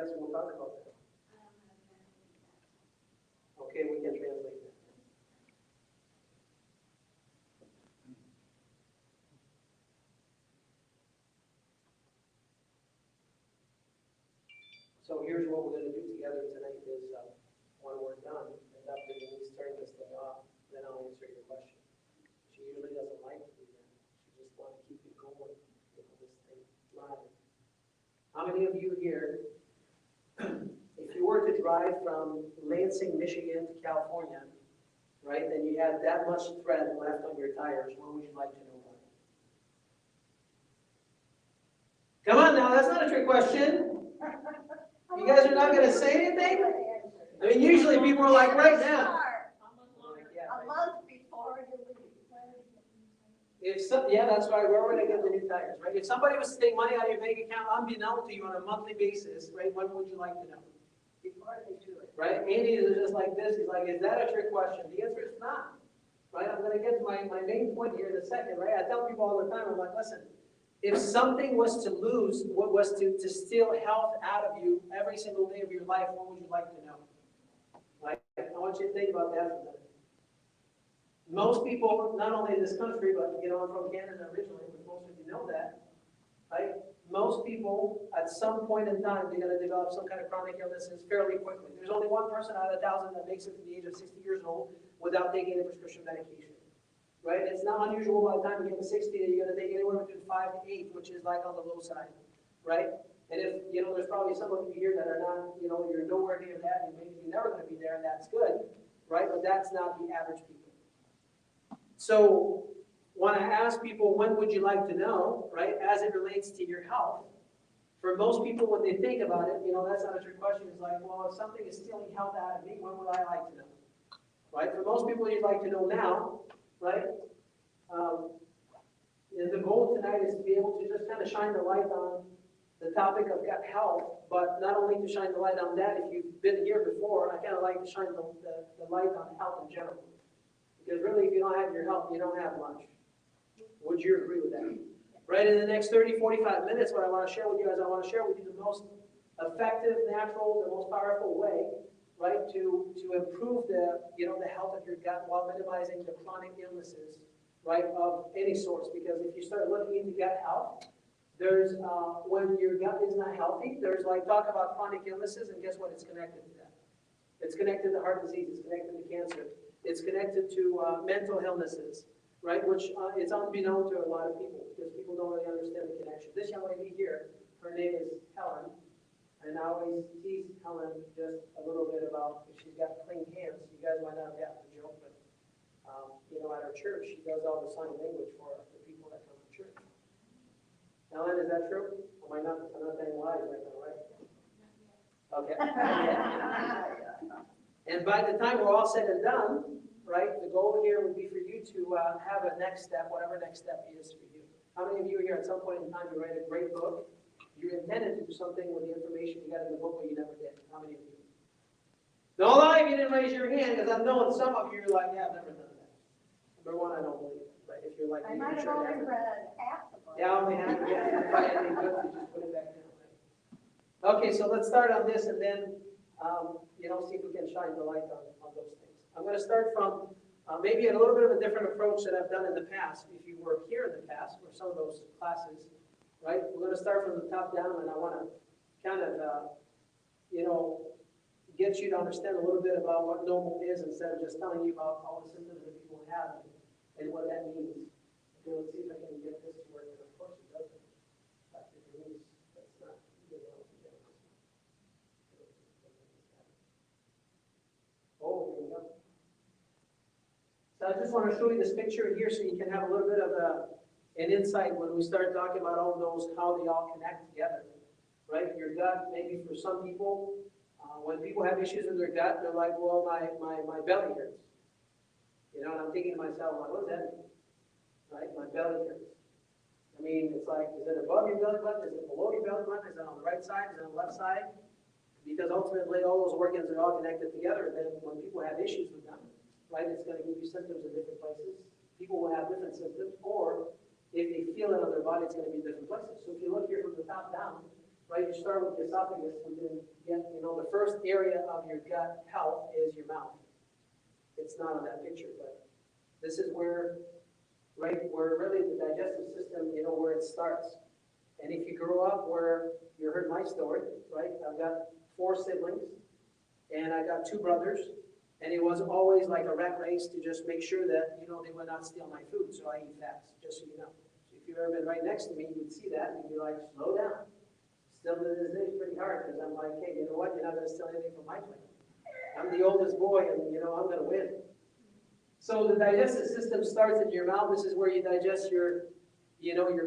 yes, we'll talk about that. Okay, we can translate that. So here's what we're going to do together tonight is when we're done, and after Denise turns this thing off, then I'll answer your question. She usually doesn't like to do that. She just wants to keep it going, this thing live. How many of you here, if you were to drive from Lansing, Michigan to California, right, then you had that much thread left on your tires, what would you like to know about it? Come on now, that's not a trick question. You guys are not going to say anything? I mean, usually people are like, right now. A month before you leave. Yeah, that's right. We're going to get the new tires, right? If somebody was to take money out of your bank account unbeknownst to you on a monthly basis, right, when would you like to know? Before they do it. Right? Andy is just like this. He's like, is that a trick question? The answer is not. Right? I'm going to get to my main point here in a second, right? I tell people all the time, I'm like, listen, if something was to lose, what was to steal health out of you every single day of your life, what would you like to know? Right? I want you to think about that for a minute. Most people, not only in this country, but I'm from Canada originally, but most of you know that, right? Most people, at some point in time, they're going to develop some kind of chronic illnesses fairly quickly. There's only 1 person out of 1,000 that makes it to the age of 60 years old without taking a prescription medication. Right? It's not unusual by the time you get to 60 that you're going to take anywhere between 5 to 8, which is like on the low side. Right? And if, there's probably some of you here that are not, you're nowhere near that, and maybe you're never going to be there, and that's good. Right? But that's not the average people. So when I ask people, when would you like to know, right, as it relates to your health, for most people, when they think about it, that's not a trick question. It's like, well, if something is stealing health out of me, when would I like to know? Right? For most people, you'd like to know now, right? And the goal tonight is to be able to just kind of shine the light on the topic of gut health, but not only to shine the light on that, if you've been here before, I kind of like to shine the light on health in general. Because really, if you don't have your health, you don't have much. Would you agree with that? Right, in the next 30, 45 minutes, what I want to share with you is I want to share with you the most effective, natural, the most powerful way, right, to improve the health of your gut while minimizing the chronic illnesses, right, of any source. Because if you start looking into gut health, there's when your gut is not healthy, there's like talk about chronic illnesses, and guess what? It's connected to that. It's connected to heart disease. It's connected to cancer. It's connected to mental illnesses. Right, which it's unbeknown to a lot of people because people don't really understand the connection. This young lady here, her name is Helen, and I always tease Helen just a little bit about if she's got clean hands. You guys might not have gotten the joke, but at her church, she does all the sign language for the people that come to church. Helen, is that true? I'm not saying lies right now, right? Okay. And by the time we're all said and done, right, the goal here would be for you to have a next step, whatever next step is for you. How many of you here at some point in time, you read a great book, you intended to do something with the information you got in the book, but you never did? How many of you? Don't lie if you didn't raise your hand, because I'm knowing some of you are like, yeah, I've never done that. Number one, I don't believe it, right? If you're like, I might have only read half the book. Yeah, I only have, yeah, if I had any good, you just put it back down, right? Okay, so let's start on this, and then, see if we can shine the light on those things. I'm going to start from maybe a little bit of a different approach that I've done in the past. If you were here in the past, or some of those classes, right? We're going to start from the top down, and I want to kind of, get you to understand a little bit about what normal is instead of just telling you about all the symptoms that people have and what that means. Okay, let's see if I can get this to work. And of course, it doesn't. Dr. Denise, that's not Oh, there we go. So I just want to show you this picture here so you can have a little bit of an insight when we start talking about all those, how they all connect together, right? Your gut, maybe for some people, when people have issues with their gut, they're like, well, my belly hurts. And I'm thinking to myself, like, what does that mean? Right? My belly hurts. I mean, it's like, is it above your belly button? Is it below your belly button? Is it on the right side? Is it on the left side? Because ultimately, all those organs are all connected together. Then when people have issues with them, right, it's going to give you symptoms in different places. People will have different symptoms, or if they feel it on their body, it's going to be in different places. So if you look here from the top down, right? You start with the esophagus, and then get, the first area of your gut health is your mouth. It's not on that picture, but this is where, right, where really the digestive system, where it starts. And if you grew up where you heard my story, right? I've got 4 siblings, and I got 2 brothers, and it was always like a rat race to just make sure that, they would not steal my food, so I eat fast, just so you know. So if you've ever been right next to me, you would see that, and you'd be like, slow down. Still to this day, it's pretty hard, because I'm like, hey, you know what, you're not going to steal anything from my plate. I'm the oldest boy, and, I'm going to win. So the digestive system starts in your mouth. This is where you digest your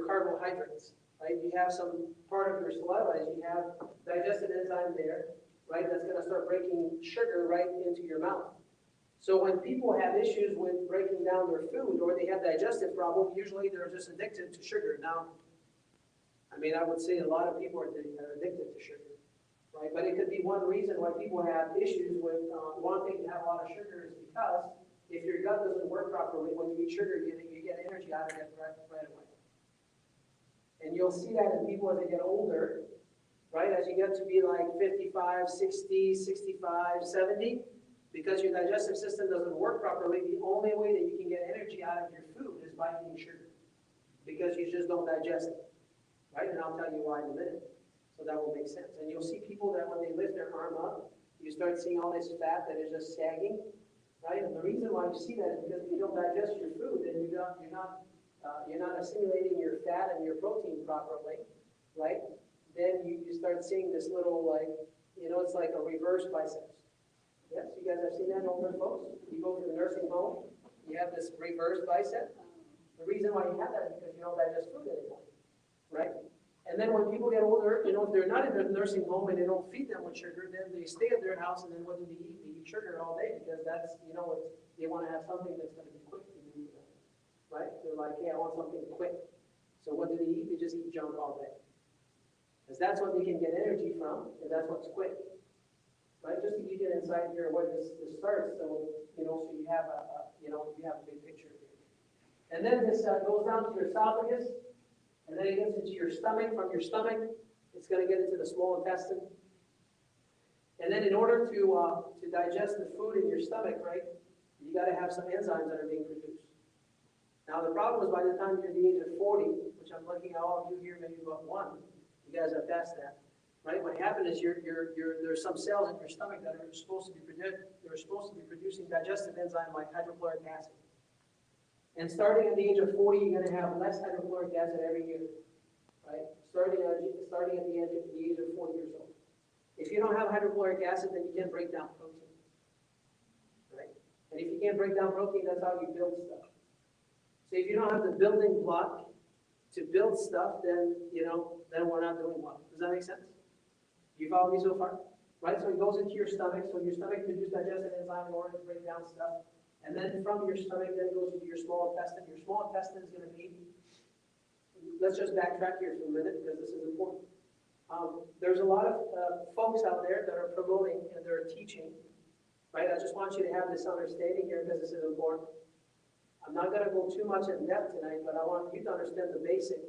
carbohydrates, right? You have some part of your saliva, as you have digestive enzyme there, right? That's going to start breaking sugar right into your mouth. So when people have issues with breaking down their food or they have digestive problems, usually they're just addicted to sugar. Now, I would say a lot of people are addicted to sugar, right? But it could be one reason why people have issues with wanting to have a lot of sugar is because if your gut doesn't work properly, when you eat sugar, you get energy out of it right away. And you'll see that in people as they get older, right? As you get to be like 55, 60, 65, 70, because your digestive system doesn't work properly, the only way that you can get energy out of your food is by eating sugar, because you just don't digest it, right? And I'll tell you why in a minute. So that will make sense. And you'll see people that when they lift their arm up, you start seeing all this fat that is just sagging, right? And the reason why you see that is because if you don't digest your food, then you're not assimilating your fat and your protein properly, right? Then you start seeing this little, it's like a reverse biceps. Yes, you guys have seen that, older folks? You go to the nursing home, you have this reverse bicep. The reason why you have that is because you don't digest food anymore, right? And then when people get older, if they're not in the nursing home and they don't feed them with sugar, then they stay at their house, and then what do they eat? They eat sugar all day, because that's, they want to have something that's going to be quick to do, right? They're like, hey, I want something quick. So what do they eat? They just eat junk all day. Because that's what they can get energy from, and that's what's quick. Right? Just to give you an insight here what this starts, so so you have you have a big picture here. And then this goes down to your esophagus, and then it gets into your stomach. From your stomach, it's going to get into the small intestine. And then in order to digest the food in your stomach, right, you got to have some enzymes that are being produced. Now the problem is by the time you're the age of 40, which I'm looking at all of you here, maybe about 1, you guys are past that. Right? What happened is there's some cells in your stomach that are supposed to be producing digestive enzyme like hydrochloric acid. And starting at the age of 40, you're going to have less hydrochloric acid every year, right? Starting at the age of 40 years old. If you don't have hydrochloric acid, then you can't break down protein, right? And if you can't break down protein, that's how you build stuff. So if you don't have the building block to build stuff, then then we're not doing well. Does that make sense? You follow me so far? Right? So it goes into your stomach. So your stomach produces digestive enzyme in order to break down stuff. And then from your stomach, then it goes into your small intestine. Your small intestine is going to be, let's just backtrack here for a minute because this is important. There's a lot of folks out there that are promoting and they're teaching, right? I just want you to have this understanding here because this is important. I'm not going to go too much in depth tonight, but I want you to understand the basic.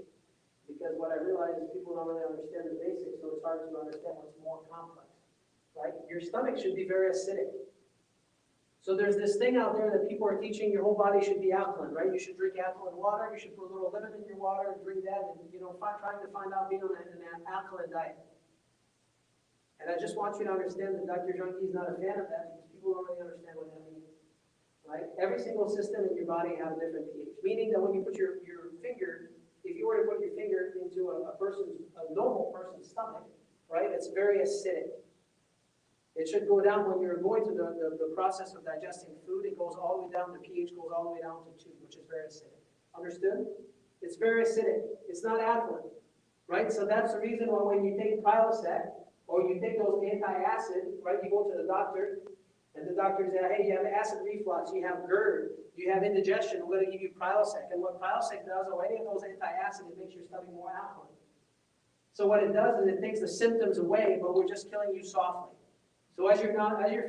Because what I realize is people don't really understand the basics, so it's hard to understand what's more complex, right? Your stomach should be very acidic. So there's this thing out there that people are teaching your whole body should be alkaline, right? You should drink alkaline water, you should put a little lemon in your water and drink that, and trying to find out being on an alkaline diet. And I just want you to understand that Dr. Junkie is not a fan of that because people don't really understand what that means, right? Every single system in your body has a different pH, meaning that when you put your finger, if you were to put your finger into a normal person's stomach, right, it's very acidic. It should go down when you're going through the process of digesting food. It goes all the way down, the pH goes all the way down to 2, which is very acidic. Understood? It's very acidic. It's not alkaline, right? So that's the reason why when you take Prilosec or you take those anti-acid, right, you go to the doctor, and the doctor says, hey, you have acid reflux, you have GERD, you have indigestion, we're going to give you Prilosec. And what Prilosec does, or any of those anti-acid, it makes your stomach more alkaline. So what it does is it takes the symptoms away, but we're just killing you softly. So as you're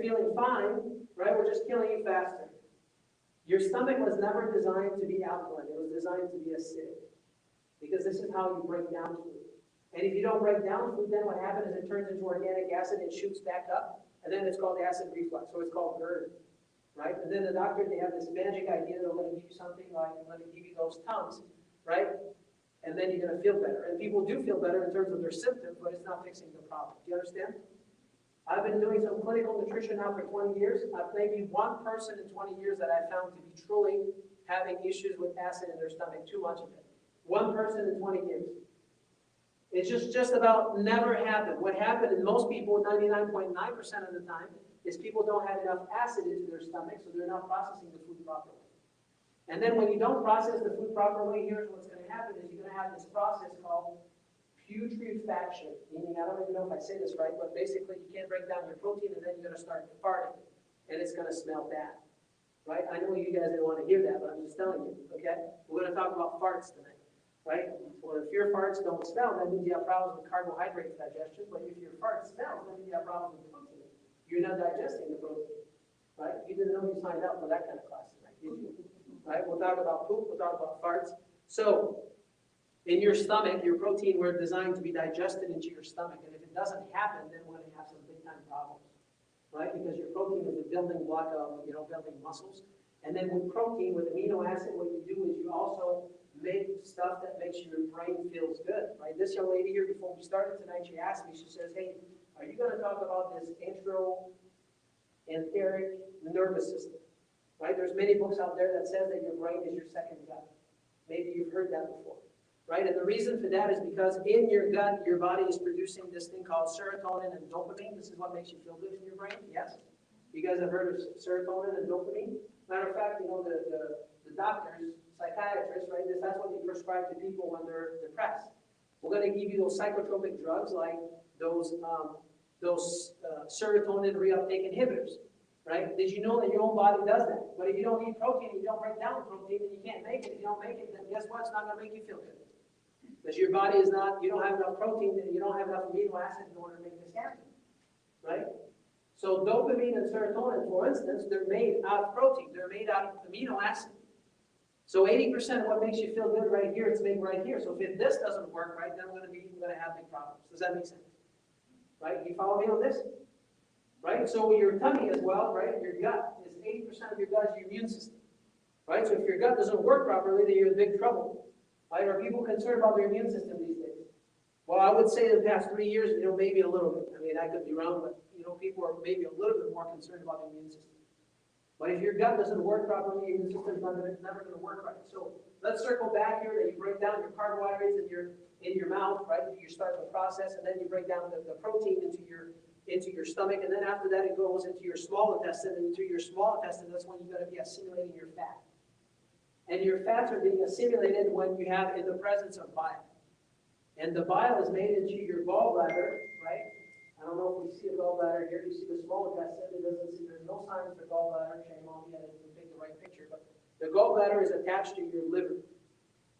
feeling fine, right, we're just killing you faster. Your stomach was never designed to be alkaline. It was designed to be acidic. Because this is how you break down food. And if you don't break down food, then what happens is it turns into organic acid, it shoots back up, and then it's called acid reflux, so it's called GERD, right? And then the doctor, they have this magic idea, they're going to give you something like, I'm going to give you those Tums, right? And then you're going to feel better. And people do feel better in terms of their symptoms, but it's not fixing the problem. Do you understand? I've been doing some clinical nutrition now for 20 years. I've maybe one person in 20 years that I found to be truly having issues with acid in their stomach, too much of it. One person in 20 years. It's just about never happened. What happened in most people, 99.9% of the time, is people don't have enough acid into their stomach, so they're not processing the food properly. And then when you don't process the food properly, here's what's going to happen is you're going to have this process called putrefaction, meaning, I don't even know if I say this right, but basically you can't break down your protein and then you're going to start farting, and it's going to smell bad, right? I know you guys didn't want to hear that, but I'm just telling you, okay? We're going to talk about farts tonight, right? Well, if your farts don't smell, that means you have problems with carbohydrate digestion, but if your fart smells, that means you have problems with protein. You're not digesting the protein, right? You didn't know you signed up for that kind of class tonight, did you? Right? We'll talk about poop, we'll talk about farts. So, in your stomach, your protein were designed to be digested into your stomach, and if it doesn't happen, then we're going to have some big time problems, right? Because your protein is the building block of, building muscles. And then with protein, with amino acid, what you do is you also make stuff that makes your brain feels good, right? This young lady here, before we started tonight, she asked me, she says, hey, are you going to talk about this enteroenteric nervous system, right? There's many books out there that says that your brain is your second gut. Maybe you've heard that before. Right? And the reason for that is because in your gut, your body is producing this thing called serotonin and dopamine. This is what makes you feel good in your brain. Yes? You guys have heard of serotonin and dopamine? Matter of fact, the doctors, psychiatrists, right? That's what they prescribe to people when they're depressed. We're going to give you those psychotropic drugs like those serotonin reuptake inhibitors. Right? Did you know that your own body does that? But if you don't eat protein, you don't break down protein, then you can't make it. If you don't make it, then guess what? It's not going to make you feel good. Because your body is not, you don't have enough protein, and you don't have enough amino acids in order to make this happen. Right? So dopamine and serotonin, for instance, they're made out of protein. They're made out of amino acid. So 80% of what makes you feel good right here, it's made right here. So if this doesn't work right, then we're going to have big problems. Does that make sense? Right? You follow me on this? Right? So your tummy as well, right? Your gut is 80% of your gut is your immune system. Right? So if your gut doesn't work properly, then you're in big trouble. Right? Are people concerned about their immune system these days? Well, I would say the past 3 years, maybe a little bit. I mean, I could be wrong, but people are maybe a little bit more concerned about the immune system. But if your gut doesn't work properly, your immune system is never going to work right. So let's circle back here that you break down your carbohydrates in your mouth, right? You start the process, and then you break down the protein into your stomach, and then after that it goes into your small intestine, and into your small intestine, that's when you're going to be assimilating your fat. And your fats are being assimilated when you have in the presence of bile. And the bile is made into your gallbladder, right? I don't know if we see a gallbladder here. You see the small intestine. There's no signs for gallbladder. Shame on me, I didn't take the right picture. But the gallbladder is attached to your liver.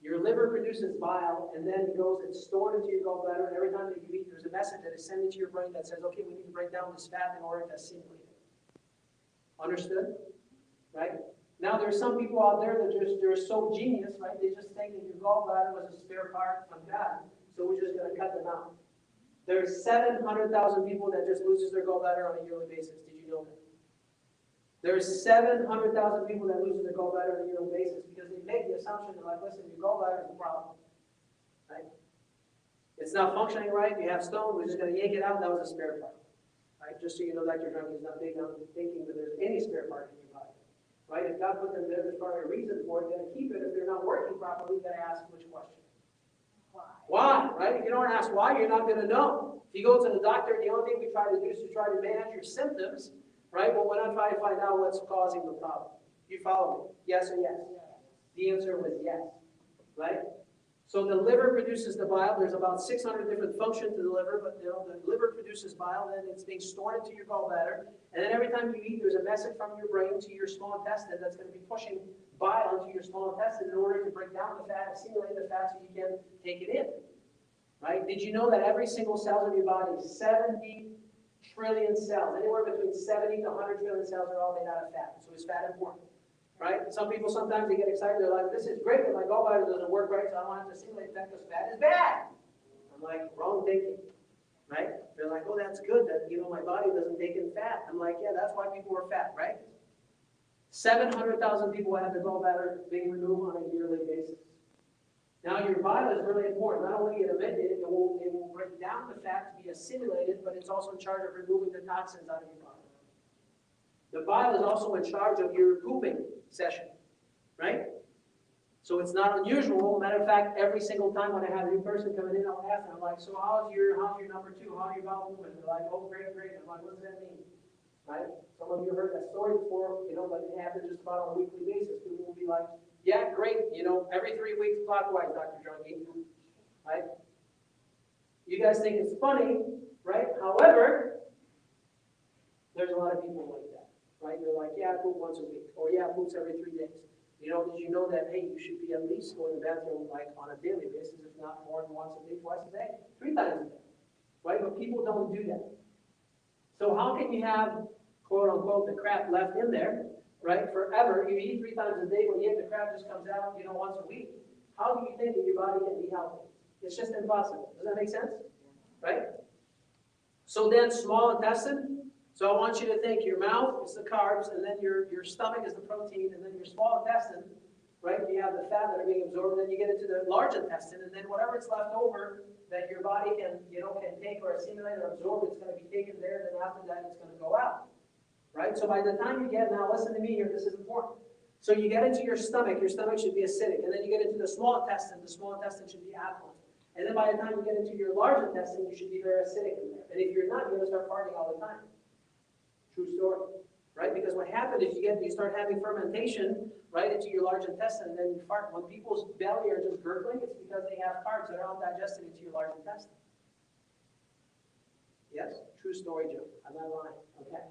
Your liver produces bile, and then it's stored into your gallbladder, and every time that you eat, there's a message that is sent into your brain that says, okay, we need to break down this fat in order to assimilate it. Understood? Right? Now, there's some people out there that they're so genius, right? They just think that your gallbladder was a spare part from God, so we're just going to cut them out. There's 700,000 people that just loses their gallbladder on a yearly basis. Did you know that? There's 700,000 people that lose their gallbladder on a yearly basis because they make the assumption that, like, listen, your gallbladder is a problem, right? It's not functioning right. You have stone. We're just going to yank it out. That was a spare part, right? Just so you know, Dr. Drunk is not big on thinking that there's any spare part in your body, right? If God put them there, there's probably a reason for it. You're going to keep it. If they're not working properly, you got to ask which question. Why, right? If you don't ask why, you're not going to know. If you go to the doctor, the only thing we try to do is to try to manage your symptoms, right? But we're not trying to find out what's causing the problem. You follow me? Yes or yes? The answer was yes, right? So the liver produces the bile. There's about 600 different functions to the liver, but the liver produces bile, and it's being stored into your gallbladder. And then every time you eat, there's a message from your brain to your small intestine that's going to be pushing bile into your small intestine in order to break down the fat, assimilate the fat so you can take it in. Right? Did you know that every single cell of your body, 70 trillion cells, anywhere between 70 to 100 trillion cells are all made out of fat. So is fat important? Right? Some people sometimes they get excited. They're like, this is great, but my gallbladder doesn't work right, so I don't have to assimilate fat because fat is bad. I'm like, wrong wrong thinking, right? They're like, oh, that's good that, my body doesn't take in fat. I'm like, yeah, that's why people are fat, right? 700,000 people have the gallbladder being removed on a yearly basis. Now, your bile is really important. Not only it will break down the fat to be assimilated, but it's also in charge of removing the toxins out of your body. The bile is also in charge of your pooping session, right? So it's not unusual. Matter of fact, every single time when I have a new person coming in, I'll ask them, I'm like, so how's your number two? How's your bowel movement? They're like, oh, great, great. I'm like, what does that mean? Right? Some of you have heard that story before, but it happens just about on a weekly basis. People will be like, yeah, great, every 3 weeks clockwise, Dr. Junkie, right? You guys think it's funny, right? However, there's a lot of people like that, right? They're like, yeah, I poop once a week, or yeah, I poop every 3 days. Did you know that, hey, you should be at least going to the bathroom like on a daily basis, if not more than once a day, twice a day, 3 times a day, right? But people don't do that. So how can you have, quote unquote, the crap left in there, right, forever? You eat 3 times a day, but yet the crap just comes out, once a week. How do you think that your body can be healthy? It's just impossible. Does that make sense? Right? So then small intestine. So I want you to think your mouth is the carbs, and then your stomach is the protein, and then your small intestine, right? You have the fat that are being absorbed, and then you get into the large intestine, and then whatever is left over that your body can take or assimilate or absorb, it's going to be taken there, and then after that it's going to go out. Right? So by the time you get, now listen to me here, this is important. So you get into your stomach should be acidic, and then you get into the small intestine should be alkaline. And then by the time you get into your large intestine, you should be very acidic in there. And if you're not, you're going to start farting all the time. True story. Right? Because what happens is you start having fermentation, right, into your large intestine, and then you fart. When people's belly are just gurgling, it's because they have carbs that are undigested into your large intestine. Yes? True story, Joe. I'm not lying. Okay.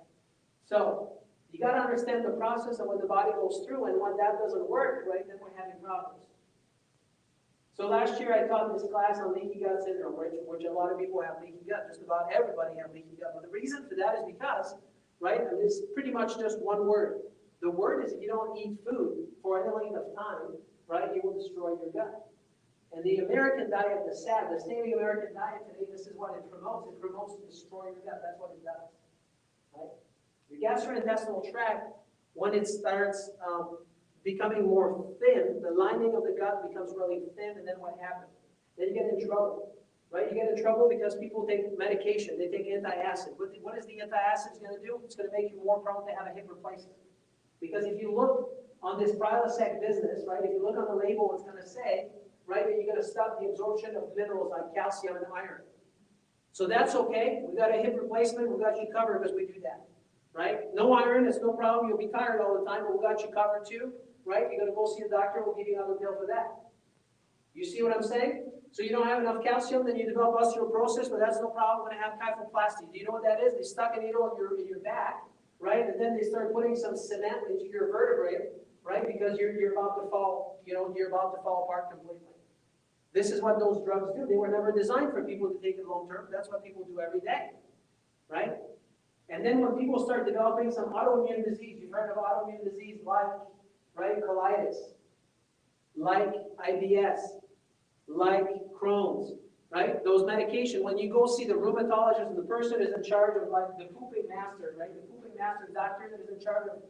So, you got to understand the process of what the body goes through, and when that doesn't work, right, then we're having problems. So last year I taught this class on leaky gut syndrome, which a lot of people have leaky gut. Just about everybody have leaky gut. But the reason for that is because, right, and it's pretty much just one word. The word is if you don't eat food for any length of time, right, it will destroy your gut. And the American diet, the standing American diet today, this is what it promotes. It promotes to destroy your gut. That's what it does. Right? Your gastrointestinal tract, when it starts becoming more thin, the lining of the gut becomes really thin, and then what happens? Then you get in trouble, right? You get in trouble because people take medication. They take antacid. What is the antacid going to do? It's going to make you more prone to have a hip replacement. Because if you look on this Prilosec business, right, if you look on the label, it's going to say, right, that you're going to stop the absorption of minerals like calcium and iron. So that's okay. We got a hip replacement. We got you covered because we do that. Right? No iron, it's no problem. You'll be tired all the time, but we got you covered too. Right? You're going to go see a doctor, we'll give you another pill for that. You see what I'm saying? So you don't have enough calcium, then you develop osteoporosis, but that's no problem. We're going to have kyphoplasty. Do you know what that is? They stuck a needle in your back, right? And then they start putting some cement into your vertebrae, right? Because you're about to fall, you're about to fall apart completely. This is what those drugs do. They were never designed for people to take it long term. That's what people do every day, right? And then when people start developing some autoimmune disease, you've heard of autoimmune disease like, right, colitis, like IBS, like Crohn's, right? Those medications, when you go see the rheumatologist and the person is in charge of like the pooping master, right? The pooping master doctor that is in charge of,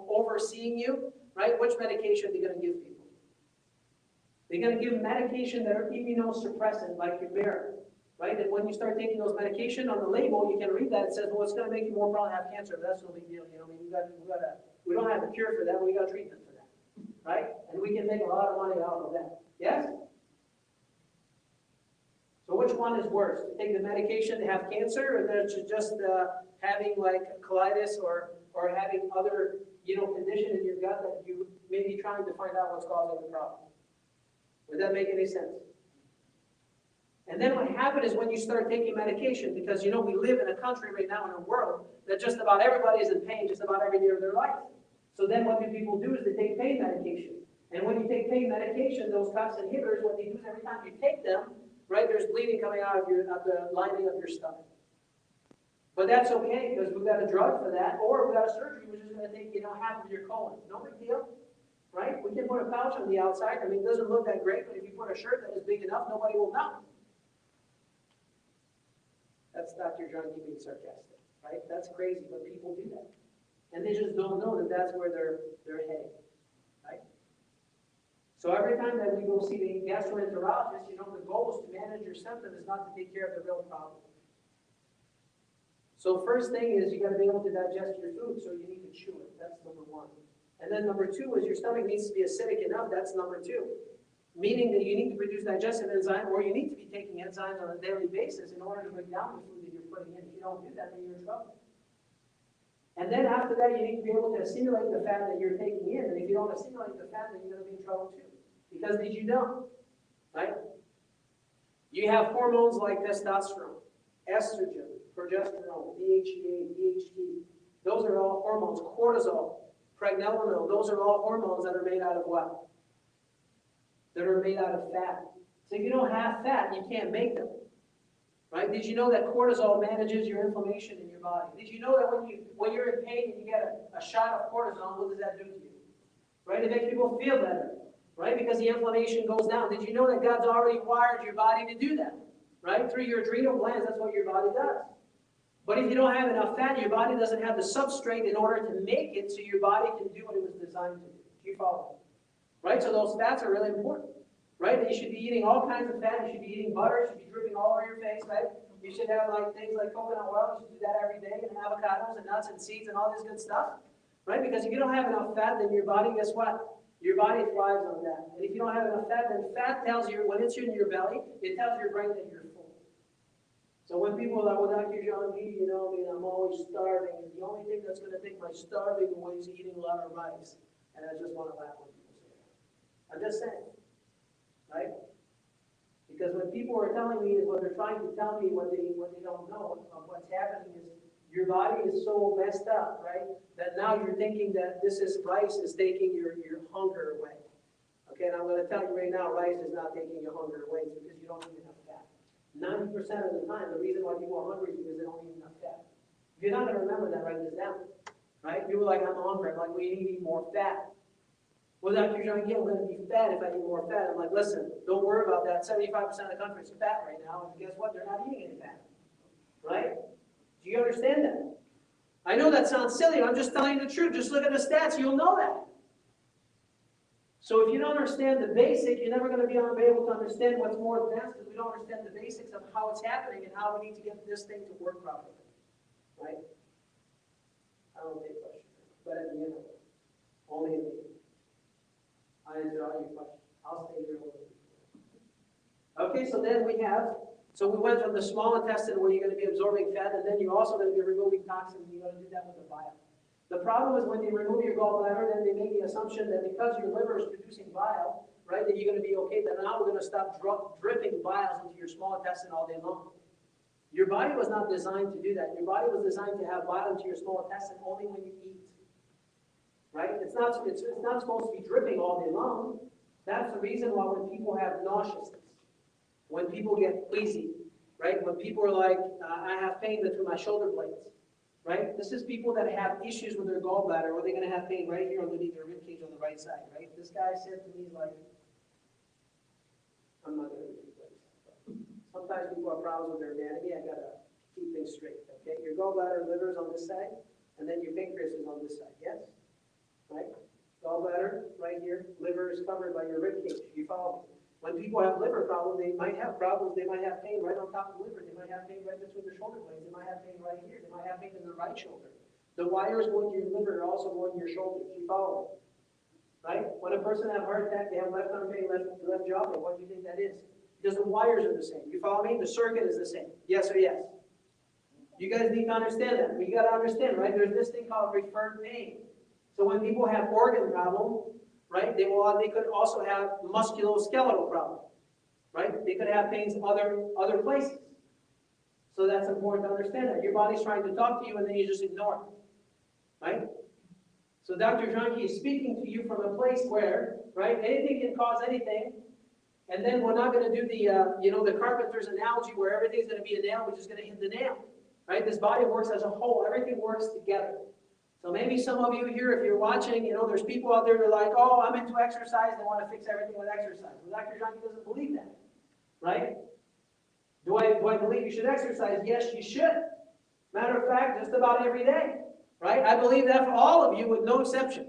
overseeing you, right? Which medication are they going to give people? They're going to give medication that are immunosuppressant, like Humira. Right? And when you start taking those medication on the label, you can read that. It says, well, it's going to make you more prone to have cancer, but that's no big deal. We don't have a cure for that, but we got treatment for that. Right? And we can make a lot of money out of that. Yes? So which one is worse? To take the medication to have cancer, or then to just having like colitis or having other condition in your gut that you may be trying to find out what's causing the problem? Would that make any sense? And then what happens is when you start taking medication, because we live in a country right now in a world that just about everybody is in pain just about every year of their life. So then what do people do is they take pain medication. And when you take pain medication, those COX inhibitors, what they do is every time you take them, right, there's bleeding coming out of the lining of your stomach. But that's okay because we've got a drug for that, or we've got a surgery which is going to take half of your colon. No big deal. Right? We can put a pouch on the outside. I mean, it doesn't look that great, but if you put a shirt that is big enough, nobody will know. That's Dr. John being sarcastic, right? That's crazy, but people do that. And they just don't know that that's where they're heading, right? So every time that we go see the gastroenterologist, you know, the goal is to manage your symptoms, not to take care of the real problem. So first thing is you got to be able to digest your food, so you need to chew it. That's number one. And then number two is your stomach needs to be acidic enough. That's number two. Meaning that you need to produce digestive enzyme, or you need to be taking enzymes on a daily basis in order to break down the food that you're putting in. If you don't do that, then you're in trouble. And then after that, you need to be able to assimilate the fat that you're taking in. And if you don't assimilate the fat, then you're going to be in trouble too. Because did you don't? Right? You have hormones like testosterone, estrogen, progesterone, DHEA, DHT. Those are all hormones. Cortisol, pregnenolone, those are all hormones that are made out of what? That are made out of fat. So if you don't have fat, you can't make them. Right? Did you know that cortisol manages your inflammation in your body? Did you know that when you're in pain and you get a shot of cortisone, what does that do to you? Right? It makes people feel better. Right? Because the inflammation goes down. Did you know that God's already wired your body to do that? Right? Through your adrenal glands, that's what your body does. But if you don't have enough fat, your body doesn't have the substrate in order to make it so your body can do what it was designed to do. Do you follow? Right? So those fats are really important. Right? You should be eating all kinds of fat. You should be eating butter. You should be dripping all over your face, right? You should have like things like coconut oil. You should do that every day, and avocados and nuts and seeds and all this good stuff. Right? Because if you don't have enough fat, then your body, guess what? Your body thrives on that. And if you don't have enough fat, then fat tells you, when it's in your belly, it tells your brain that you're full. So when people are like, well, Dr. John B, you know, I mean, I'm always starving, and the only thing that's going to take my starving away is eating a lot of rice. And I just want to laugh when people say that. I'm just saying. Right? Because when people are telling me is what they're trying to tell me what they don't know of what's happening is your body is so messed up, right? That now you're thinking that rice is taking your hunger away. Okay, and I'm going to tell you right now, rice is not taking your hunger away. It's because you don't eat enough fat. 90% of the time, the reason why people are hungry is because they don't eat enough fat. If you're not going to remember that, write this down. Right? People are like, I'm hungry. I'm like, well, you need to eat more fat. Well, Dr. John, again, I'm going to be fat if I eat more fat. I'm like, listen, don't worry about that. 75% of the country is fat right now, and guess what? They're not eating any fat. Right? Do you understand that? I know that sounds silly, but I'm just telling you the truth. Just look at the stats, you'll know that. So if you don't understand the basic, you're never going to be able to understand what's more advanced because we don't understand the basics of how it's happening and how we need to get this thing to work properly. Right? I don't take questions, but at the end of it, only at the end. I answer all your questions. I'll stay here a little bit. Okay, so then we went from the small intestine where you're going to be absorbing fat, and then you're also going to be removing toxins, and you're going to do that with the bile. The problem is when they remove your gallbladder, then they make the assumption that because your liver is producing bile, right, that you're going to be okay, that now we're going to stop dripping biles into your small intestine all day long. Your body was not designed to do that. Your body was designed to have bile into your small intestine only when you eat. Right? It's not supposed to be dripping all day long. That's the reason why when people have nauseousness, when people get queasy, right? When people are like, I have pain through my shoulder blades, right? This is people that have issues with their gallbladder, or they're going to have pain right here underneath their rib cage on the right side, right? This guy said to me, like, I'm not going to repeat what he said. Sometimes people have problems with their anatomy. I got to keep things straight, okay? Your gallbladder and liver is on this side, and then your pancreas is on this side, yes? Right? Gallbladder, right here. Liver is covered by your rib cage. You follow me? When people have liver problems, they might have pain right on top of the liver. They might have pain right between the shoulder blades. They might have pain right here. They might have pain in the right shoulder. The wires going to your liver are also going to your shoulders. You follow me? Right? When a person has a heart attack, they have left arm pain, left jaw pain. What do you think that is? Because the wires are the same. You follow me? The circuit is the same. Yes or yes? You guys need to understand that. You got to understand, right? There's this thing called referred pain. So when people have organ problem, right, they could also have musculoskeletal problem, right? They could have pains other places. So that's important to understand that. Your body's trying to talk to you and then you just ignore it, right? So Dr. Janki is speaking to you from a place where, right, anything can cause anything, and then we're not going to do the carpenter's analogy where everything's going to be a nail, we're just going to hit the nail, right? This body works as a whole. Everything works together. So maybe some of you here, if you're watching, there's people out there that are like, oh, I'm into exercise, they want to fix everything with exercise. Well, Dr. Janki doesn't believe that, right? Do I do I believe you should exercise? Yes, you should. Matter of fact, just about every day, right? I believe that for all of you with no exception,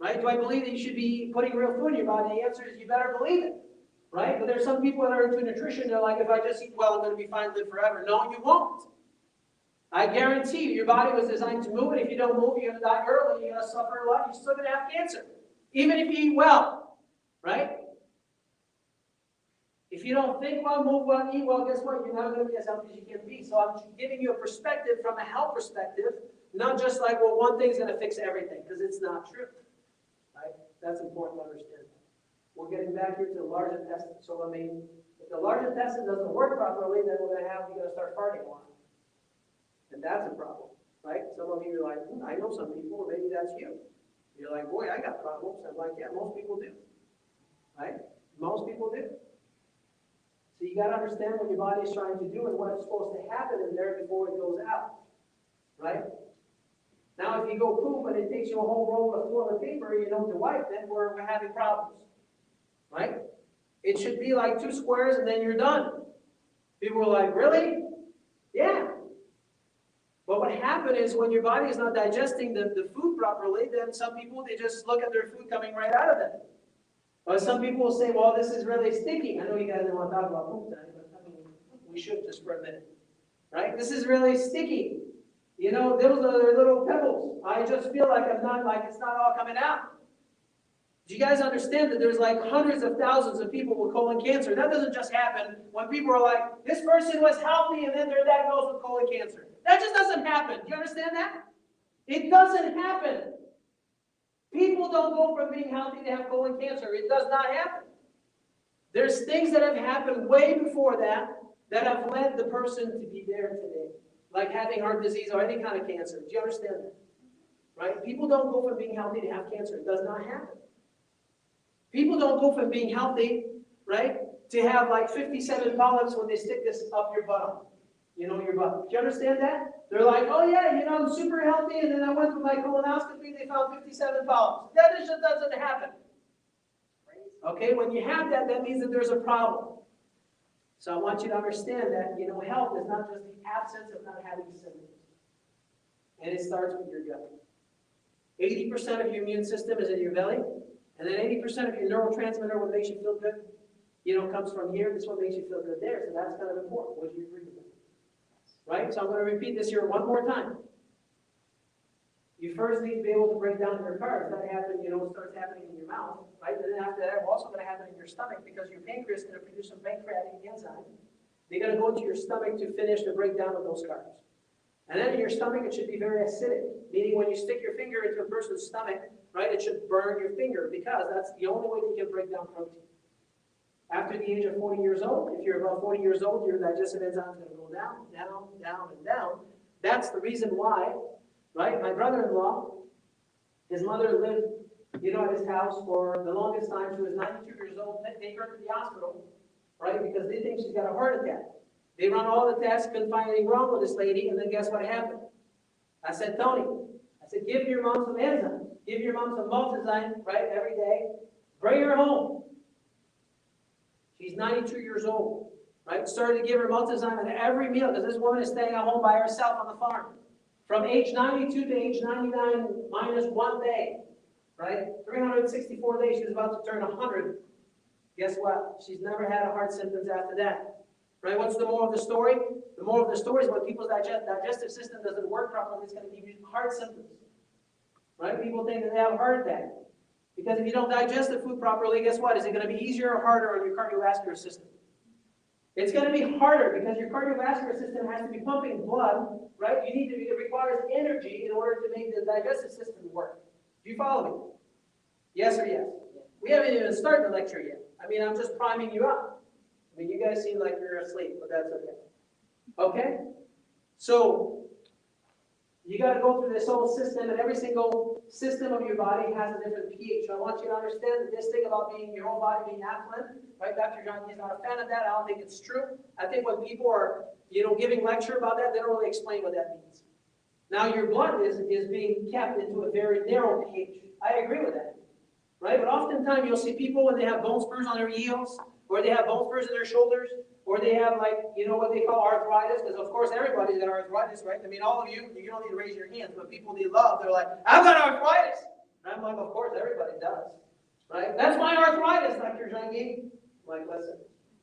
right? Do I believe that you should be putting real food in your body? The answer is you better believe it, right? But there's some people that are into nutrition, they're like, if I just eat well, I'm going to be fine, live forever. No, you won't. I guarantee you, your body was designed to move, and if you don't move, you're going to die early, you're going to suffer a lot, you're still going to have cancer, even if you eat well, right? If you don't think well, move well, eat well, guess what? You're not going to be as healthy as you can be. So I'm giving you a perspective from a health perspective, not just like, well, one thing's going to fix everything, because it's not true, right? That's important to understand. We're getting back here to the large intestine. So, I mean, if the large intestine doesn't work properly, then we're going to start farting a lot. And that's a problem, right? Some of you are like, I know some people, or maybe that's you. You're like, boy, I got problems. I'm like, yeah, most people do, right? Most people do. So you got to understand what your body is trying to do and what's supposed to happen in there before it goes out, right? Now, if you go poop and it takes you a whole roll of toilet paper, you know, to wipe, then we're having problems, right? It should be like 2 squares and then you're done. People are like, really? Yeah. But what happened is when your body is not digesting the food properly, then some people, they just look at their food coming right out of them. Or some people will say, well, this is really sticky. I know you guys don't want to talk about poop tonight, but I mean, we should just for a minute, right? This is really sticky. You know, those are little pebbles. I just feel like it's not all coming out. Do you guys understand that there's like hundreds of thousands of people with colon cancer? That doesn't just happen when people are like, this person was healthy and then they're diagnosed with colon cancer. That just doesn't happen. Do you understand that? It doesn't happen. People don't go from being healthy to have colon cancer. It does not happen. There's things that have happened way before that that have led the person to be there today, like having heart disease or any kind of cancer. Do you understand that? Right? People don't go from being healthy to have cancer. It does not happen. People don't go from being healthy, right, to have like 57 polyps when they stick this up your butt. You know, your butt. Do you understand that? They're like, oh yeah, you know, I'm super healthy, and then I went for my colonoscopy, they found 57 polyps. That just doesn't happen. Okay, when you have that, that means that there's a problem. So I want you to understand that, you know, health is not just the absence of not having symptoms. And it starts with your gut. 80% of your immune system is in your belly, and then 80% of your neurotransmitter, what makes you feel good, you know, comes from here. This one makes you feel good there. So that's kind of important. Would you agree with that? Right? So I'm going to repeat this here one more time. You first need to be able to break down your carbs. That happens, you know, it starts happening in your mouth, right? And then after that, it's also going to happen in your stomach because your pancreas is going to produce some pancreatic enzyme. They're going to go into your stomach to finish the breakdown of those carbs. And then in your stomach, it should be very acidic, meaning when you stick your finger into a person's stomach, right, it should burn your finger because that's the only way you can break down protein. After the age of 40 years old, if you're about 40 years old, your digestive enzyme is going to go down, down, down, and down. That's the reason why, right? My brother-in-law, his mother lived, you know, at his house for the longest time. She was 92 years old. They take her to the hospital, right, because they think she's got a heart attack. They run all the tests, couldn't find anything wrong with this lady, and then guess what happened? I said, Tony, I said, give your mom some enzyme. Give your mom some multizyme, right, every day. Bring her home. She's 92 years old, right? Started to give her multizyme at every meal because this woman is staying at home by herself on the farm. From age 92 to age 99 minus 1 day, right? 364 days, she was about to turn 100. Guess what? She's never had heart symptoms after that, right? What's the moral of the story? The moral of the story is when people's digestive system doesn't work properly, it's going to give you heart symptoms, right? People think that they have a heart attack. Because if you don't digest the food properly, guess what? Is it going to be easier or harder on your cardiovascular system? It's going to be harder because your cardiovascular system has to be pumping blood, right? It requires energy in order to make the digestive system work. Do you follow me? Yes or yes? We haven't even started the lecture yet. I mean, I'm just priming you up. I mean, you guys seem like you're asleep, but that's okay. Okay? So, you got to go through this whole system, and every single system of your body has a different pH. So I want you to understand that this thing about your whole body being alkaline, right? Dr. John is not a fan of that. I don't think it's true. I think when people are, you know, giving lecture about that, they don't really explain what that means. Now, your blood is being kept into a very narrow pH. I agree with that, right? But oftentimes you'll see people when they have bone spurs on their heels, or or they have bone spurs in their shoulders, or they have like, you know what they call arthritis, because of course everybody's got arthritis, right? I mean, all of you, you don't need to raise your hands, but people they love, they're like, I've got arthritis. And I'm like, of course, everybody does, right? That's my arthritis, Dr. Jangi. I'm like, listen,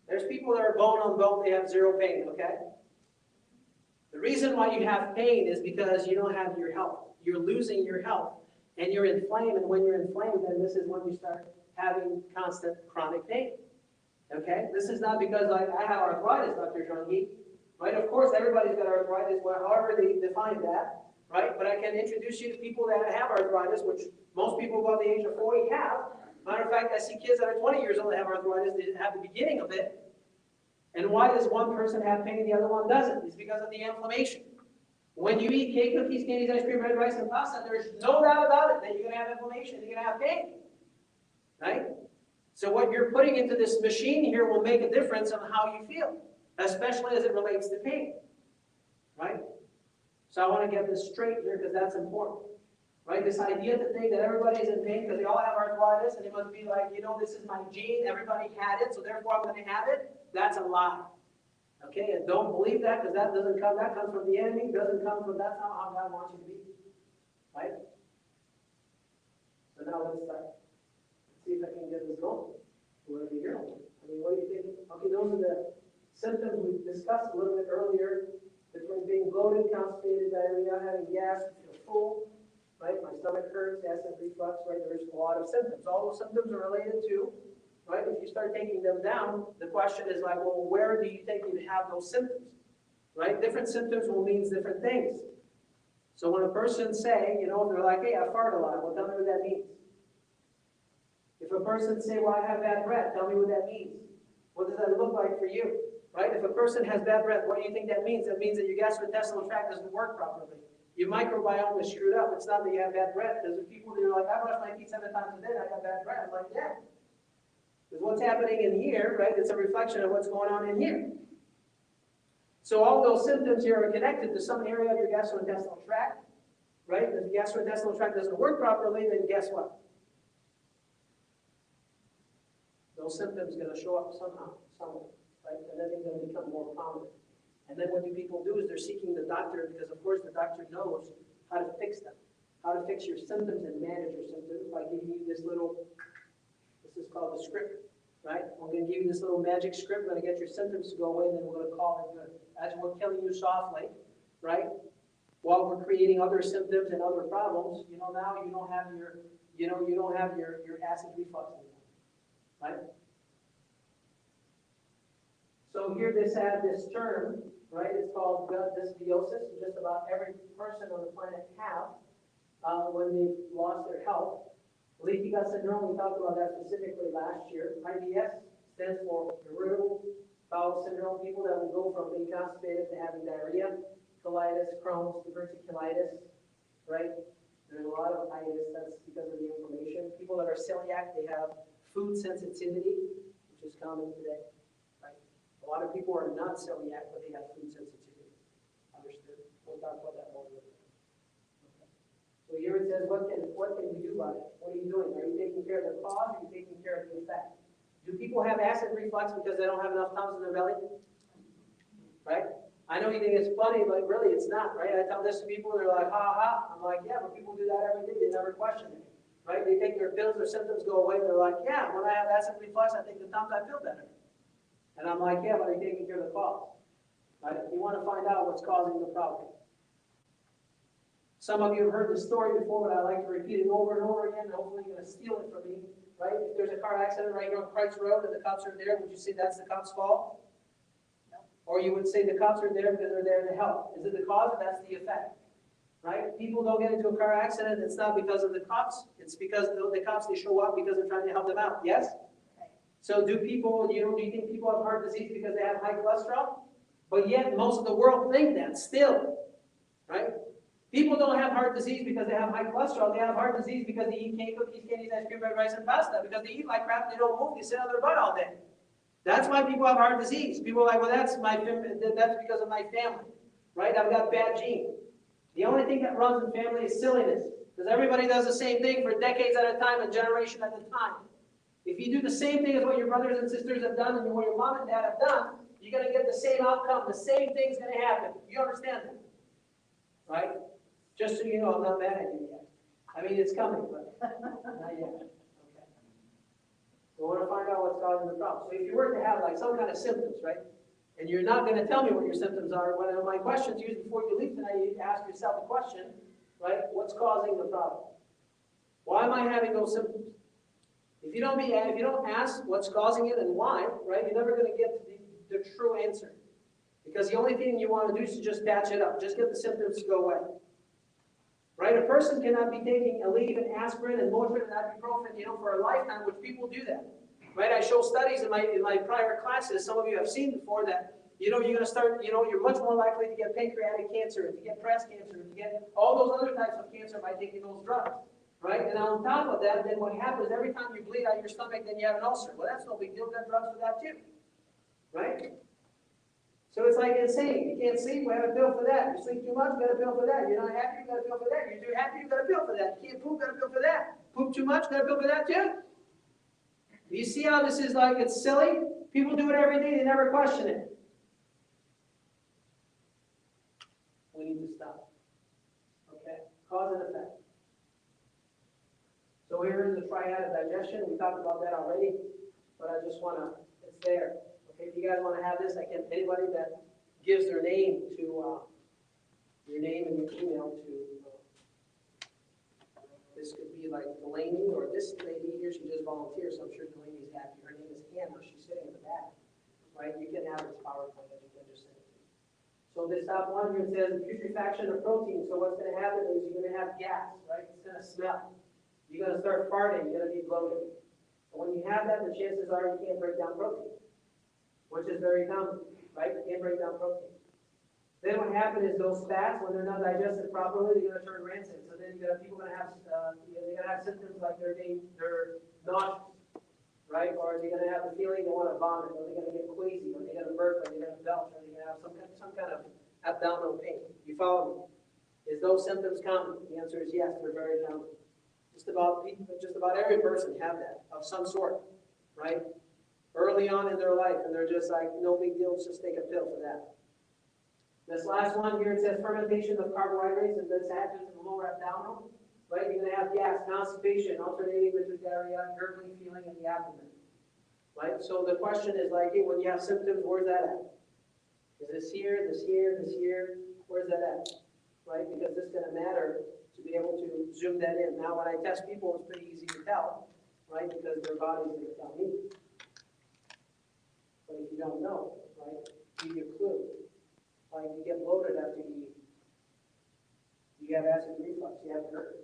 there's people that are bone on bone, they have zero pain, okay? The reason why you have pain is because you don't have your health. You're losing your health, and you're inflamed, and when you're inflamed, then this is when you start having constant chronic pain. Okay? This is not because I have arthritis, Dr. Jangi, right? Of course, everybody's got arthritis, however they define that, right? But I can introduce you to people that have arthritis, which most people above the age of 40 have. Matter of fact, I see kids that are 20 years old that have arthritis, they have the beginning of it. And why does one person have pain and the other one doesn't? It's because of the inflammation. When you eat cake, cookies, candies, ice cream, red rice, and pasta, there's no doubt about it that you're going to have inflammation, you're going to have pain. Right? So what you're putting into this machine here will make a difference on how you feel, especially as it relates to pain. Right? So I want to get this straight here because that's important. Right? This idea to think that everybody's in pain because they all have arthritis and it must be like, you know, this is my gene, everybody had it, so therefore I'm going to have it. That's a lie. Okay, and don't believe that because that comes from the enemy, doesn't come from, that's not how God wants you to be. Right? So now let's start. Let's see if I can get this going. Whatever you're doing. I mean, what do you think? Okay, those are the symptoms we discussed a little bit earlier between being bloated, constipated, diarrhea, having gas, feel full, right? My stomach hurts, acid reflux, right? There's a lot of symptoms. all those symptoms are related to, right? If you start taking them down, the question is like, well, where do you think you have those symptoms, right? Different symptoms will mean different things. So when a person say, you know, they're like, hey, I fart a lot, well, tell me what that means. If a person say, well, I have bad breath, tell me what that means. What does that look like for you, right? If a person has bad breath, what do you think that means? That means that your gastrointestinal tract doesn't work properly. Your microbiome is screwed up. It's not that you have bad breath. There's people that are like, I brush my teeth 7 times a day, I got bad breath. I'm like, yeah. Because what's happening in here, right, it's a reflection of what's going on in here. So all those symptoms here are connected to some area of your gastrointestinal tract, right? If the gastrointestinal tract doesn't work properly, then guess what? Those symptoms are going to show up somehow, somewhere, right? And then they're going to become more prominent. And then what do people do is they're seeking the doctor because, of course, the doctor knows how to fix them, how to fix your symptoms and manage your symptoms by giving you this little, this is called the script, right? I'm going to give you this little magic script. We're going to get your symptoms to go away, and then we're going to call it good. As we're killing you softly, right? While we're creating other symptoms and other problems, you know, now you don't have your, you don't have your acid reflux anymore. Right? So here this had this term, right? It's called gut dysbiosis. Just about every person on the planet have when they've lost their health. Leaky gut syndrome, we talked about that specifically last year. IBS stands for irritable bowel syndrome. People that will go from being constipated to having diarrhea, colitis, Crohn's, diverticulitis, right? There's a lot of itis that's because of the inflammation. People that are celiac, they have food sensitivity, which is common today, right? A lot of people are not celiac, but they have food sensitivity. Understood? We'll talk about that more later. Okay. So here it says, what can we do about it? What are you doing? Are you taking care of the cause, or are you taking care of the effect? Do people have acid reflux because they don't have enough tums in their belly? Right? I know you think it's funny, but really it's not, right? I tell this to people, they're like, ha ha. I'm like, yeah, but people do that every day. They never question it. Right? They take their pills, their symptoms go away, and they're like, yeah, when I have acid reflux, I take the Tums, I feel better. And I'm like, yeah, but are you taking care of the cause? Right? You want to find out what's causing the problem. Some of you have heard the story before, but I like to repeat it over and over again, and hopefully you're going to steal it from me. Right? If there's a car accident right here on Price Road and the cops are there, would you say that's the cops' fault? No. Or you would say the cops are there because they're there to help. Is it the cause, or that's the effect? Right? People don't get into a car accident, it's not because of the cops, it's because the cops, they show up because they're trying to help them out, yes? Okay. So do people, do you think people have heart disease because they have high cholesterol? But yet most of the world think that still, right? People don't have heart disease because they have high cholesterol, they have heart disease because they eat cake, cookies, candies, ice cream, red rice, and pasta, because they eat like crap, they don't move, they sit on their butt all day. That's why people have heart disease. People are like, well, that's because of my family, right? I've got bad genes. The only thing that runs in family is silliness, because everybody does the same thing for decades at a time, a generation at a time. If you do the same thing as what your brothers and sisters have done and what your mom and dad have done, you're going to get the same outcome. The same thing's going to happen. You understand that? Right? Just so you know, I'm not mad at you yet. I mean, it's coming, but not yet. Okay. So I want to find out what's causing the problem. So if you were to have like some kind of symptoms, right? And you're not going to tell me what your symptoms are, one of my questions to you before you leave tonight, you ask yourself the question, right? What's causing the problem? Why am I having those symptoms? If you don't ask what's causing it and why, right, you're never going to get to the true answer. Because the only thing you want to do is to just patch it up. Just get the symptoms to go away. Right? A person cannot be taking Aleve and aspirin and Motrin and ibuprofen, for a lifetime, which people do that. Right? I show studies in my prior classes, some of you have seen before, that you're going to start, you're much more likely to get pancreatic cancer, to get breast cancer, to get all those other types of cancer by taking those drugs. Right? And on top of that, then what happens, every time you bleed out your stomach, then you have an ulcer. Well, that's no big deal. We've got drugs for that too. Right? So it's like insane. You can't sleep, we have a pill for that. You sleep too much, you got a pill for that. You're not happy, you got a pill for that. You're too happy, you got a pill for that. You can't poop, got a pill for that. Poop too much, got a pill for that too. You see how this is like, it's silly? People do it every day, they never question it. We need to stop. Okay? Cause and effect. So here is the triad of digestion. We talked about that already, but I just want to, it's there. Okay, if you guys want to have this, anybody that gives their name to, your name and your email to, this could be like Delaney, or this lady here, she just volunteered, so I'm sure Delaney's happy. Her name is Hannah, she's sitting in the back, right? You can have this PowerPoint that you can just send it to. So this top one here says putrefaction of protein. So what's going to happen is you're going to have gas, right? It's going to smell. You're going to start farting, you're going to be bloated. And when you have that, the chances are you can't break down protein, which is very common, right? You can't break down protein. Then what happens is those fats, when they're not digested properly, they're going to turn rancid. So then people are going to have, they're going to have symptoms like they're nauseous, right? Or they're going to have the feeling they want to vomit, or they're going to get queasy, or they're going to burp, or they're going to belch, or they're going to have some kind of abdominal pain. You follow me? Is those symptoms common? The answer is yes, they're very common. Just about every person have that of some sort, right? Early on in their life, and they're just like, no big deal, just take a pill for that. This last one here, it says fermentation of carbohydrates, and this happens in the lower abdominal, right? You're going to have gas, constipation, alternating with diarrhea, gurgling feeling in the abdomen, right? So the question is like, hey, when you have symptoms, where's that at? Is this here, this here, this here? Where's that at, right? Because this is going to matter to be able to zoom that in. Now, when I test people, it's pretty easy to tell, right? Because their body's going to tell me. But if you don't know, right, give you a clue. Like you get bloated after you eat. You have acid reflux, you have GERD,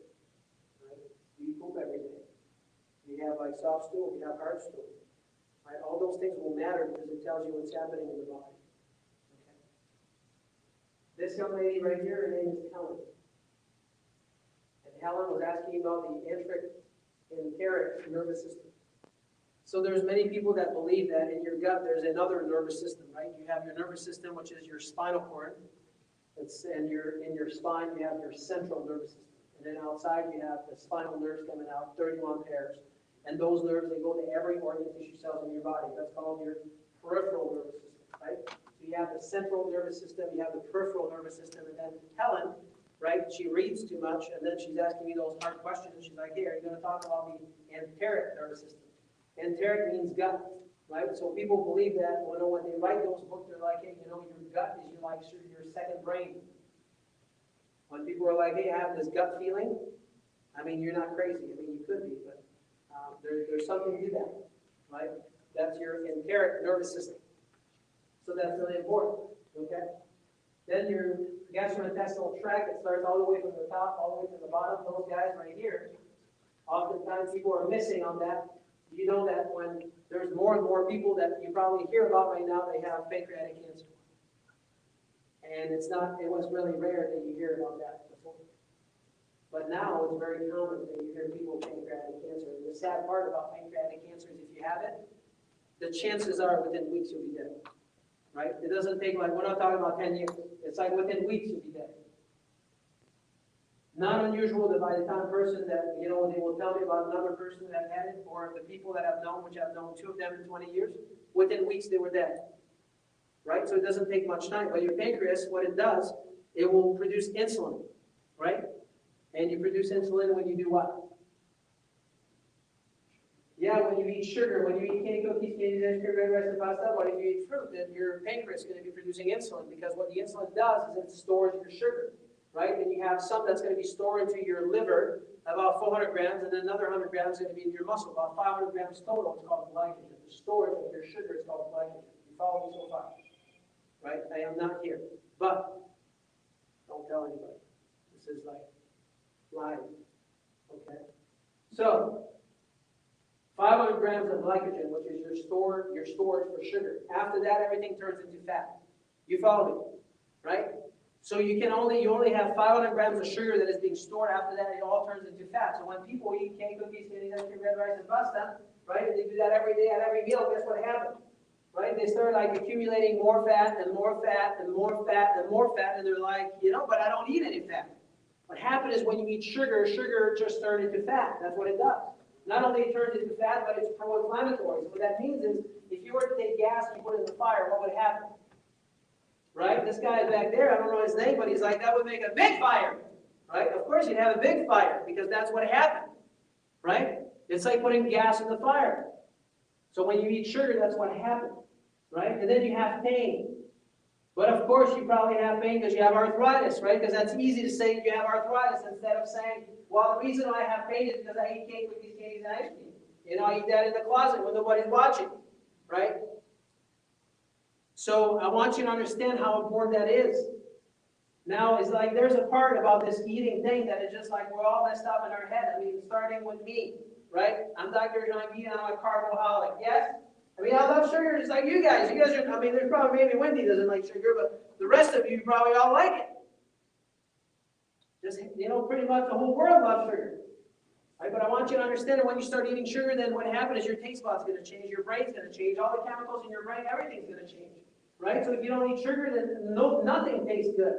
right? You poop every day. You have like soft stool, you have hard stool. Right? All those things will matter because it tells you what's happening in the body. Okay. This young lady right here, her name is Helen. Helen was asking about the enteric nervous system. So there's many people that believe that in your gut there's another nervous system, right? You have your nervous system, which is your spinal cord. And in your spine, you have your central nervous system. And then outside, you have the spinal nerves coming out, 31 pairs. And those nerves, they go to every organ, tissue, cells in your body. That's called your peripheral nervous system, right? So you have the central nervous system, you have the peripheral nervous system, and then Helen, right? She reads too much, and then she's asking me those hard questions, and she's like, hey, are you going to talk about the enteric nervous system? Enteric means gut, right? So people believe that when they write those books, they're like, hey, your gut is your second brain. When people are like, hey, I have this gut feeling, I mean, you're not crazy. I mean, you could be, but there's something to that, right? That's your enteric nervous system. So that's really important, okay? Then your gastrointestinal tract, it starts all the way from the top, all the way to the bottom. Those guys right here, oftentimes people are missing on that. You know that when there's more and more people that you probably hear about right now, they have pancreatic cancer. And it was really rare that you hear about that before. But now it's very common that you hear people with pancreatic cancer. And the sad part about pancreatic cancer is if you have it, the chances are within weeks you'll be dead. Right? It doesn't take we're not talking about 10 years. It's like within weeks you'll be dead. Not unusual that by the time person that, you know, they will tell me about another person that had it, or the people that I've known, which I've known 2 of them in 20 years, within weeks they were dead. Right? So it doesn't take much time. But your pancreas, what it does, it will produce insulin. Right? And you produce insulin when you do what? Yeah, when you eat sugar, when you eat candy cookies, candy ice cream, red rice, and pasta, but if you eat fruit, then your pancreas is going to be producing insulin, because what the insulin does is it stores your sugar. Right? And you have some that's going to be stored into your liver, about 400 grams, and then another 100 grams is going to be in your muscle, about 500 grams total. It's called glycogen. The storage of your sugar is called glycogen. You follow me so far? Right? I am not here. But don't tell anybody. This is like live. Okay? So, 500 grams of glycogen, which is your storage for sugar. After that, everything turns into fat. You follow me? Right? So you only have 500 grams of sugar that is being stored. After that, it all turns into fat. So when people eat cake, cookies, candy, ice cream, red rice, and pasta, right, and they do that every day at every meal, guess what happens? Right? They start like accumulating more fat and more fat and more fat and more fat, and they're like, you know, but I don't eat any fat. What happened is when you eat sugar, sugar just turns into fat. That's what it does. Not only it turns into fat, but it's pro-inflammatory. So what that means is, if you were to take gas and you put it in the fire, what would happen? Right? This guy back there, I don't know his name, but he's like, that would make a big fire. Right? Of course you'd have a big fire, because that's what happened. Right? It's like putting gas in the fire. So when you eat sugar, that's what happened. Right? And then you have pain. But of course you probably have pain because you have arthritis, right? Because that's easy to say you have arthritis instead of saying, well, the reason why I have pain is because I eat cake with these candies and ice cream. You know, I eat that in the closet when nobody's watching. Right? So I want you to understand how important that is. Now, it's like there's a part about this eating thing that is just like we're all messed up in our head. I mean, starting with me, right? I'm Dr. Jean-Guy and I'm a carboholic, yes? I mean, I love sugar just like you guys. You guys are, I mean, there's probably maybe Wendy doesn't like sugar, but the rest of you probably all like it. Just, you know, pretty much the whole world loves sugar. Right? But I want you to understand that when you start eating sugar, then what happens is your taste bud's going to change, your brain's going to change, all the chemicals in your brain, everything's going to change. Right? So if you don't eat sugar, then nothing tastes good.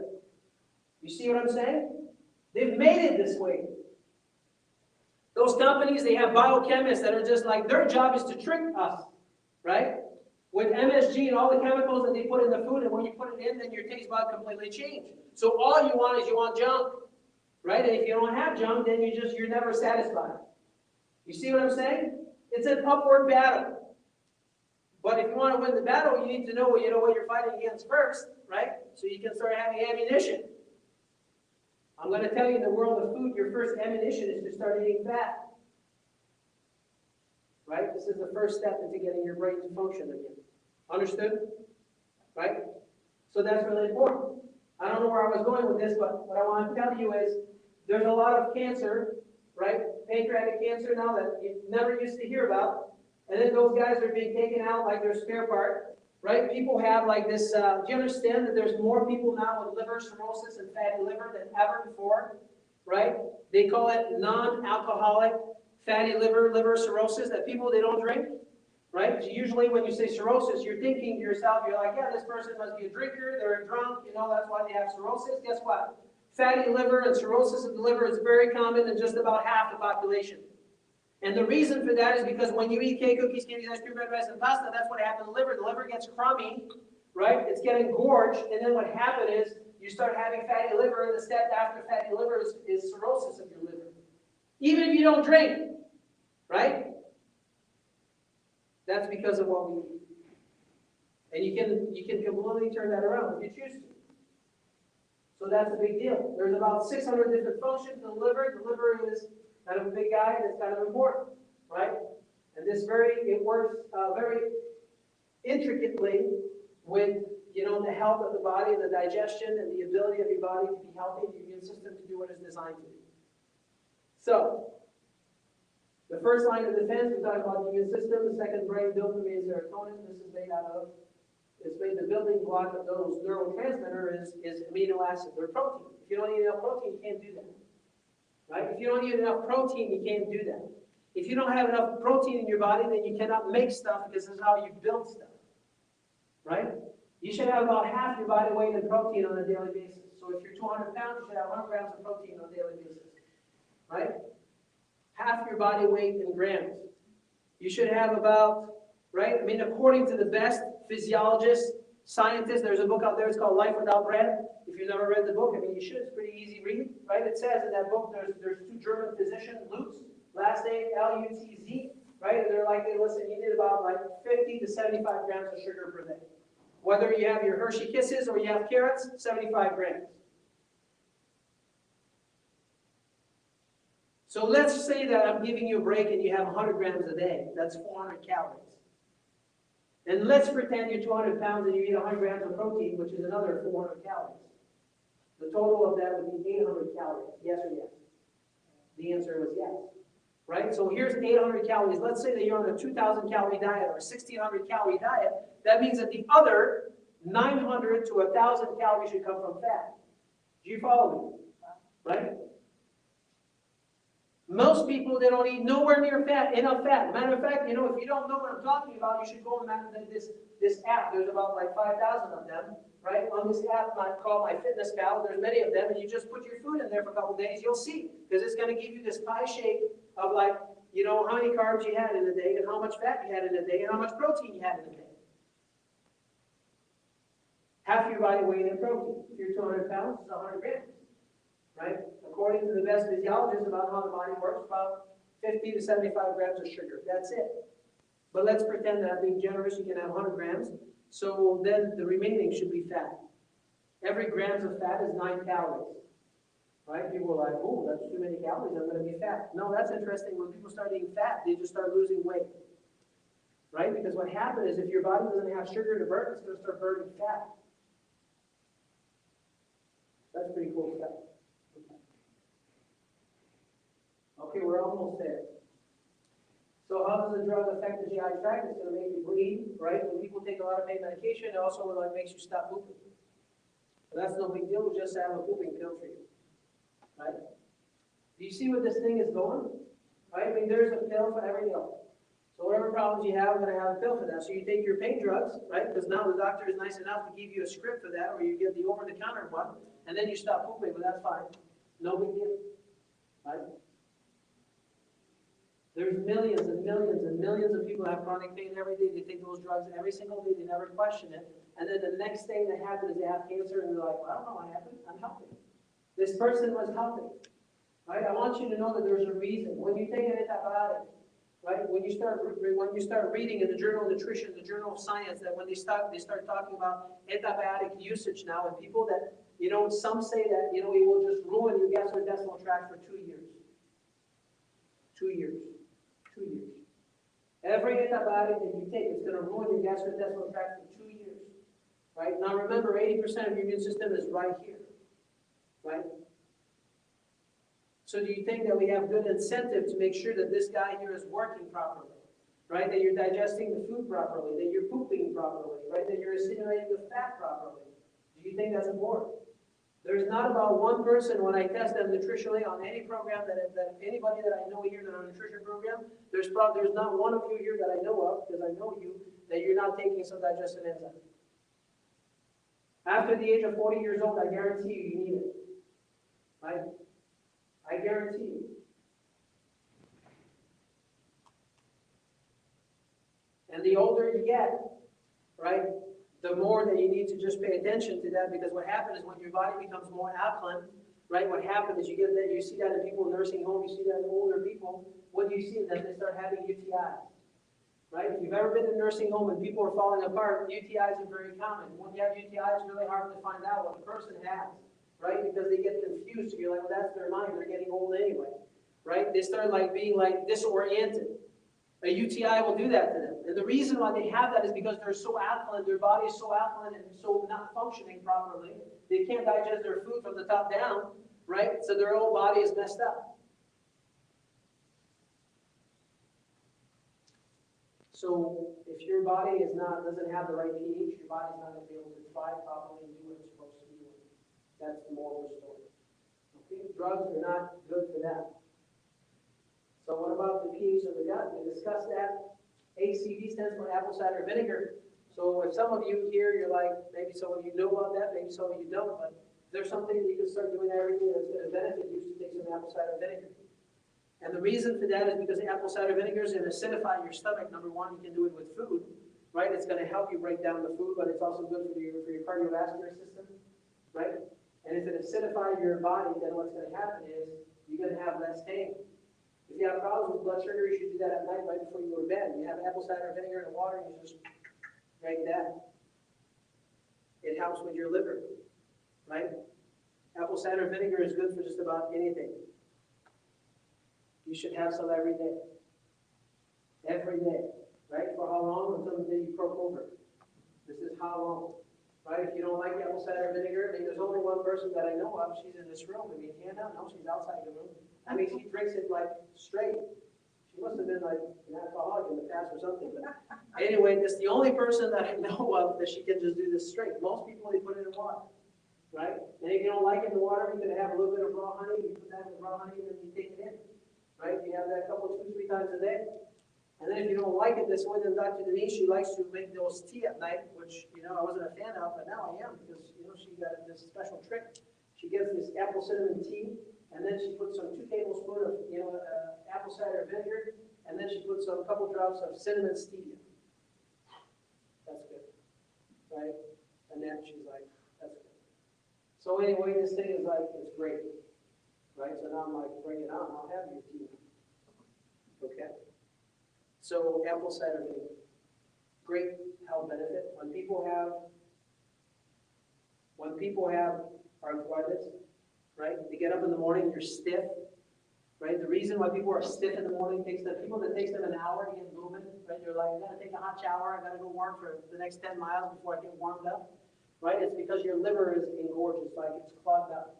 You see what I'm saying? They've made it this way. Those companies, they have biochemists that are just like, their job is to trick us. Right? With MSG and all the chemicals that they put in the food, and when you put it in, then your taste bud completely changes. So all you want is you want junk. Right? And if you don't have junk, then you're never satisfied. You see what I'm saying? It's an upward battle. But if you want to win the battle, you need to know what you're fighting against first, right? So you can start having ammunition. I'm going to tell you, in the world of food, your first ammunition is to start eating fat. Right? This is the first step into getting your brain to function again. Understood? Right? So that's really important. I don't know where I was going with this, but what I want to tell you is there's a lot of cancer, right? Pancreatic cancer now that you never used to hear about. And then those guys are being taken out like their spare part, right? People have like this, do you understand that there's more people now with liver cirrhosis and fatty liver than ever before, right? They call it non-alcoholic fatty liver cirrhosis, that people, they don't drink, right? So usually when you say cirrhosis, you're thinking to yourself, you're like, yeah, this person must be a drinker, they're a drunk, you know, that's why they have cirrhosis. Guess what? Fatty liver and cirrhosis of the liver is very common in just about half the population. And the reason for that is because when you eat cake, cookies, candies, ice cream, red rice, and pasta, that's what happens to the liver. The liver gets crummy, right? It's getting gorged, and then what happens is you start having fatty liver, and the step after fatty liver is cirrhosis of your liver. Even if you don't drink, right? That's because of what we eat. And you can completely turn that around if you choose to. So that's a big deal. There's about 600 different functions in the liver. The liver is kind of a big guy, and it's kind of important, right? And it works very intricately with, you know, the health of the body, and the digestion, and the ability of your body to be healthy, and your immune system to do what it's designed to do. So, the first line of defense, we talk about the immune system. The second, brain dopamine, serotonin. This is made out of, the building block of those neurotransmitters is amino acid or protein. If you don't eat enough protein, you can't do that. Right? If you don't eat enough protein, you can't do that. If you don't have enough protein in your body, then you cannot make stuff, because this is how you build stuff. Right? You should have about half your body weight in protein on a daily basis. So if you're 200 pounds, you should have 100 grams of protein on a daily basis, right? Half your body weight in grams. You should have about, right? I mean, according to the best physiologists, scientists, there's a book out there, it's called Life Without Bread. If you've never read the book, I mean, you should, it's pretty easy read, right? It says in that book, there's two German physicians, Lutz, last name L-U-T-Z, right? And they're like, hey, listen, you need about like 50 to 75 grams of sugar per day. Whether you have your Hershey Kisses or you have carrots, 75 grams. So let's say that I'm giving you a break and you have 100 grams a day. That's 400 calories. And let's pretend you're 200 pounds and you eat 100 grams of protein, which is another 400 calories. The total of that would be 800 calories. Yes or yes? The answer was yes. Right? So here's 800 calories. Let's say that you're on a 2,000 calorie diet or a 1,600 calorie diet. That means that the other 900 to 1,000 calories should come from fat. Do you follow me? Right? Most people, they don't eat nowhere near enough fat. Matter of fact, you know, if you don't know what I'm talking about, you should go on this app. There's about like 5,000 of them, right? On this app called MyFitnessPal, there's many of them, and you just put your food in there for a couple of days, you'll see. Because it's going to give you this pie shape of like, you know, how many carbs you had in a day, and how much fat you had in a day, and how much protein you had in a day. Half your body weight in protein. If you're 200 pounds, it's 100 grams, right? According to the best physiologists about how the body works, about 50 to 75 grams of sugar. That's it. But let's pretend that I'm being generous, you can have 100 grams. So then the remaining should be fat. Every gram of fat is 9 calories. Right? People are like, oh, that's too many calories, I'm going to be fat. No, that's interesting. When people start eating fat, they just start losing weight. Right? Because what happens is if your body doesn't have sugar to burn, it's going to start burning fat. That's pretty cool stuff. Okay, we're almost there. So how does the drug affect the GI tract? It's going to make you bleed, right? When people take a lot of pain medication, it also like makes you stop pooping. But that's no big deal. We'll just have a pooping pill for you, right? Do you see where this thing is going? Right? I mean, there's a pill for every ill. So whatever problems you have, we're going to have a pill for that. So you take your pain drugs, right? Because now the doctor is nice enough to give you a script for that, or you get the over-the-counter one, and then you stop pooping, but that's fine. No big deal, right? There's millions and millions and millions of people who have chronic pain every day. They take those drugs every single day. They never question it. And then the next thing that happens is they have cancer and they're like, well, I don't know what happened. I'm healthy. This person was healthy. Right? I want you to know that there's a reason. When you take an antibiotic, right? When you start reading in the Journal of Nutrition, the Journal of Science, that when they start talking about antibiotic usage now, and people that, you know, some say that, you know, it will just ruin your gastrointestinal tract for 2 years. 2 years. 2 years. Every antibiotic that you take is going to ruin your gastrointestinal tract for 2 years. Right? Now remember, 80% of your immune system is right here. Right? So do you think that we have good incentive to make sure that this guy here is working properly? Right? That you're digesting the food properly, that you're pooping properly, right? That you're assimilating the fat properly. Do you think that's important? There's not about one person when I test them nutritionally on any program that anybody that I know here that on a nutrition program, there's not one of you here that I know of, because I know you, that you're not taking some digestive enzyme. After the age of 40 years old, I guarantee you need it. Right? I guarantee you. And the older you get, right, the more that you need to just pay attention to that, because what happens is when your body becomes more alkaline, right, what happens is you get that, you see that in people in nursing homes, you see that in older people, what do you see? That they start having UTIs, right? If you've ever been in a nursing home and people are falling apart, UTIs are very common. When you have UTIs, it's really hard to find out what the person has, right? Because they get confused. So you're like, well, that's their mind. They're getting old anyway, right? They start like being like disoriented. A UTI will do that to them. And the reason why they have that is because they're so alkaline, their body is so alkaline and so not functioning properly, they can't digest their food from the top down, right? So their whole body is messed up. So if your body doesn't have the right pH, your body's not going to be able to thrive properly and do what it's supposed to be doing. That's the moral of the story. Okay? Drugs are not good for that. So what about the pH of the gut? We discussed that. ACV stands for apple cider vinegar. So if some of you here, you're like, maybe some of you know about that, maybe some of you don't, but There's something that you can start doing every day that's going to benefit you to take some apple cider vinegar. And the reason for that is because apple cider vinegar is going to acidify your stomach. Number one, you can do it with food, right? It's going to help you break down the food, but it's also good for your cardiovascular system, right? And if it acidifies your body, then what's going to happen is you're going to have less pain. If you have problems with blood sugar, you should do that at night right before you go to bed. You have apple cider vinegar in the water, and you just drink that. It helps with your liver, right? Apple cider vinegar is good for just about anything. You should have some every day. Every day, right? For how long? Until the day you croak over. This is how long, right? If you don't like apple cider vinegar, I mean, there's only one person that I know of. She's in this room. I mean, Hannah, no, she's outside the room. I mean, she drinks it like straight. She must have been like an alcoholic in the past or something. But anyway, that's the only person that I know of that she can just do this straight. Most people, they put it in water, right? And if you don't like it in the water, you can have a little bit of raw honey. You put that in the raw honey and then you take it in, right? You have that couple, 2-3 times a day. And then if you don't like it this way, then Dr. Denise, she likes to make those tea at night, which, you know, I wasn't a fan of, but now I am because, you know, she got this special trick. She gets this apple cinnamon tea, and then she puts some 2 tablespoons of, you know, apple cider vinegar, and then she puts a couple drops of cinnamon stevia. That's good, right? And then she's like, that's good. So anyway, this thing is like, it's great, right? So now I'm like, bring it on, I'll have your tea. Okay? So apple cider vinegar, great health benefit. When people have arthritis, right? They get up in the morning, you're stiff, right? The reason why people are stiff in the morning takes them an hour to get moving, right? They're like, I gotta take a hot shower, I gotta go work for the next 10 miles before I get warmed up, right? It's because your liver is engorged, it's like it's clogged up.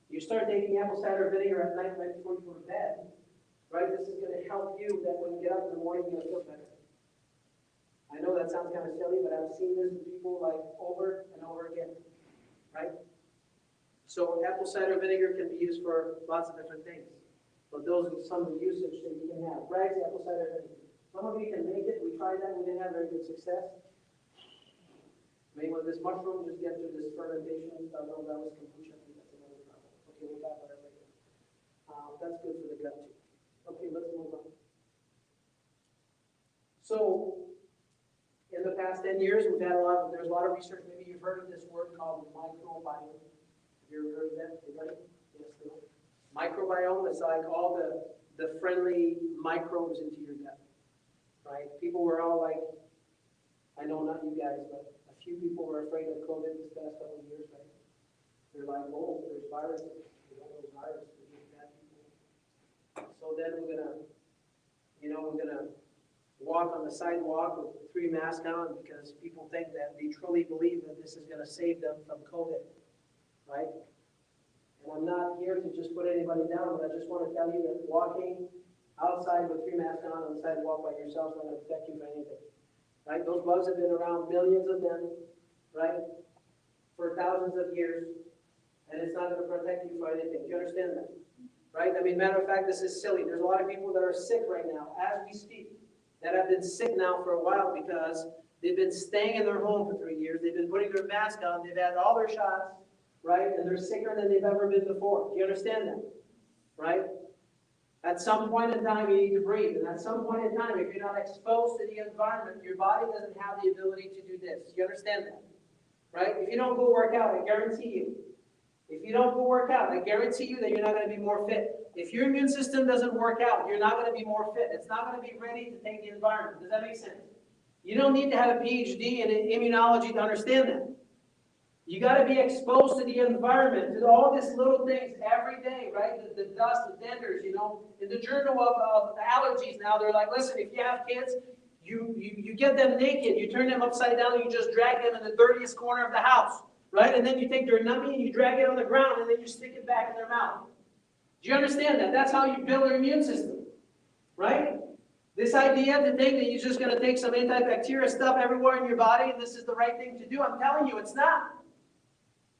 You start taking apple cider vinegar at night right before you go to bed, right? This is gonna help you that when you get up in the morning, you're gonna feel better. I know that sounds kind of silly, but I've seen this with people like over and over again, right? So apple cider vinegar can be used for lots of different things. But those are some of the usage that you can have. Bragg's apple cider vinegar. Some of you can make it. We tried that. We didn't have very good success. I mean, with this mushroom, just get through this fermentation. No, that was kombucha. I think that's another problem. Okay, we'll talk about it later. That's good for the gut too. Okay, let's move on. So, in the past 10 years, there's a lot of research. Maybe you've heard of this word called microbiome. Have you ever heard of that? Anybody? Yes, no. Microbiome is like all the friendly microbes into your gut, right? People were all like, I know not you guys, but a few people were afraid of COVID this past couple of years, right? They're like, oh, there's viruses. You know, those viruses, these bad people. So then we're gonna walk on the sidewalk with 3 masks on because people think that they truly believe that this is gonna save them from COVID. Right? And I'm not here to just put anybody down, but I just want to tell you that walking outside with 3 masks on the sidewalk by yourself is not going to protect you from anything. Right? Those bugs have been around, millions of them, right? For thousands of years, and it's not going to protect you from anything. Do you understand that? Right? I mean, matter of fact, this is silly. There's a lot of people that are sick right now, as we speak, that have been sick now for a while because they've been staying in their home for 3 years. They've been putting their mask on. They've had all their shots. Right? And they're sicker than they've ever been before. Do you understand that? Right? At some point in time, you need to breathe. And at some point in time, if you're not exposed to the environment, your body doesn't have the ability to do this. Do you understand that? Right? If you don't go work out, I guarantee you. If you don't go work out, I guarantee you that you're not going to be more fit. If your immune system doesn't work out, you're not going to be more fit. It's not going to be ready to take the environment. Does that make sense? You don't need to have a PhD in immunology to understand that. You got to be exposed to the environment, to all these little things every day, right? The dust, the denders, you know. In the journal of allergies now, they're like, listen, if you have kids, you get them naked, you turn them upside down, and you just drag them in the dirtiest corner of the house, right? And then you take their numbie and you drag it on the ground, and then you stick it back in their mouth. Do you understand that? That's how you build your immune system, right? This idea to think that you're just going to take some antibacterial stuff everywhere in your body and this is the right thing to do, I'm telling you, it's not.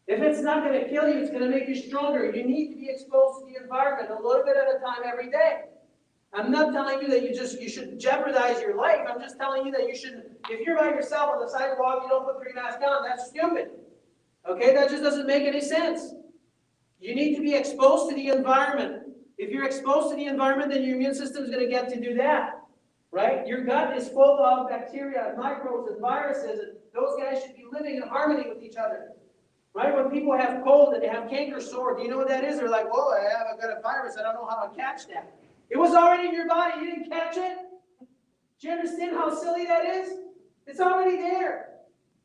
If it's not going to kill you, it's going to make you stronger. You need to be exposed to the environment a little bit at a time every day. I'm not telling you that you should jeopardize your life. I'm just telling you that you shouldn't. If you're by yourself on the sidewalk, you don't put 3 masks on, that's stupid. Okay, that just doesn't make any sense. You need to be exposed to the environment. If you're exposed to the environment, then your immune system is going to get to do that. Right? Your gut is full of bacteria, microbes, and viruses, and those guys should be living in harmony with each other. Right? When people have cold and they have canker sore, do you know what that is? They're like, whoa, I've got a virus. I don't know how to catch that. It was already in your body. You didn't catch it? Do you understand how silly that is? It's already there.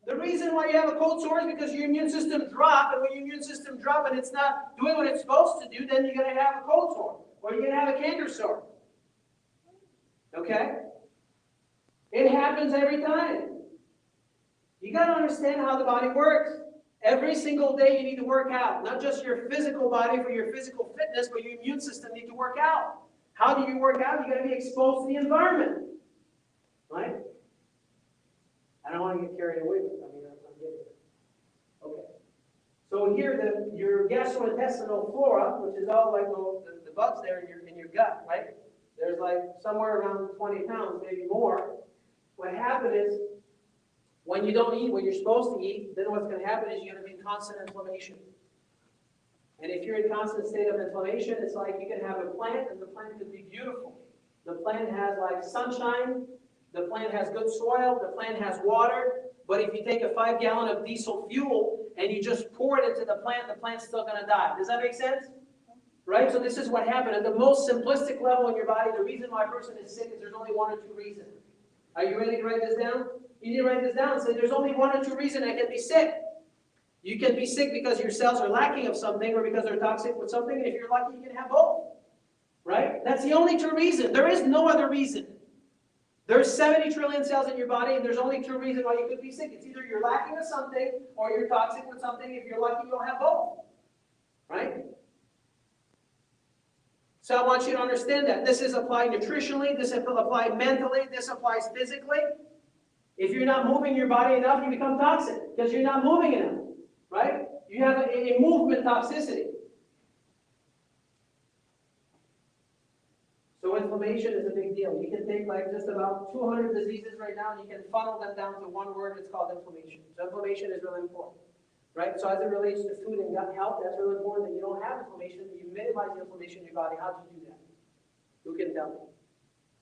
The reason why you have a cold sore is because your immune system dropped, and when your immune system drops and it's not doing what it's supposed to do, then you're going to have a cold sore, or you're going to have a canker sore. Okay? It happens every time. You got to understand how the body works. Every single day you need to work out. Not just your physical body for your physical fitness, but your immune system needs to work out. How do you work out? You got to be exposed to the environment. Right? I don't want to get carried away with it. I mean, I'm getting it. Okay. So here, your gastrointestinal flora, which is all like the bugs there in your gut, right? There's like somewhere around 20 pounds, maybe more. What happens is, when you don't eat what you're supposed to eat, then what's going to happen is you're going to be in constant inflammation. And if you're in constant state of inflammation, it's like you can have a plant, and the plant could be beautiful. The plant has like sunshine, the plant has good soil, the plant has water, but if you take a 5-gallon of diesel fuel and you just pour it into the plant's still going to die. Does that make sense? Right? So this is what happened. At the most simplistic level in your body, the reason why a person is sick is there's only one or two reasons. Are you ready to write this down? You need to write this down and say there's only one or two reasons I can be sick. You can be sick because your cells are lacking of something or because they're toxic with something, and if you're lucky, you can have both. Right? That's the only two reasons. There is no other reason. There's 70 trillion cells in your body, and there's only two reasons why you could be sick. It's either you're lacking of something or you're toxic with something. If you're lucky, you'll have both. Right? So I want you to understand that. This is applied nutritionally, this is applied mentally, this applies physically. If you're not moving your body enough, you become toxic because you're not moving enough. Right? You have a movement toxicity. So inflammation is a big deal. You can take like just about 200 diseases right now, and you can funnel them down to one word. It's called inflammation. So inflammation is really important. Right? So as it relates to food and gut health, that's really important that you don't have inflammation, that you minimize the inflammation in your body. How do you do that? Who can tell me?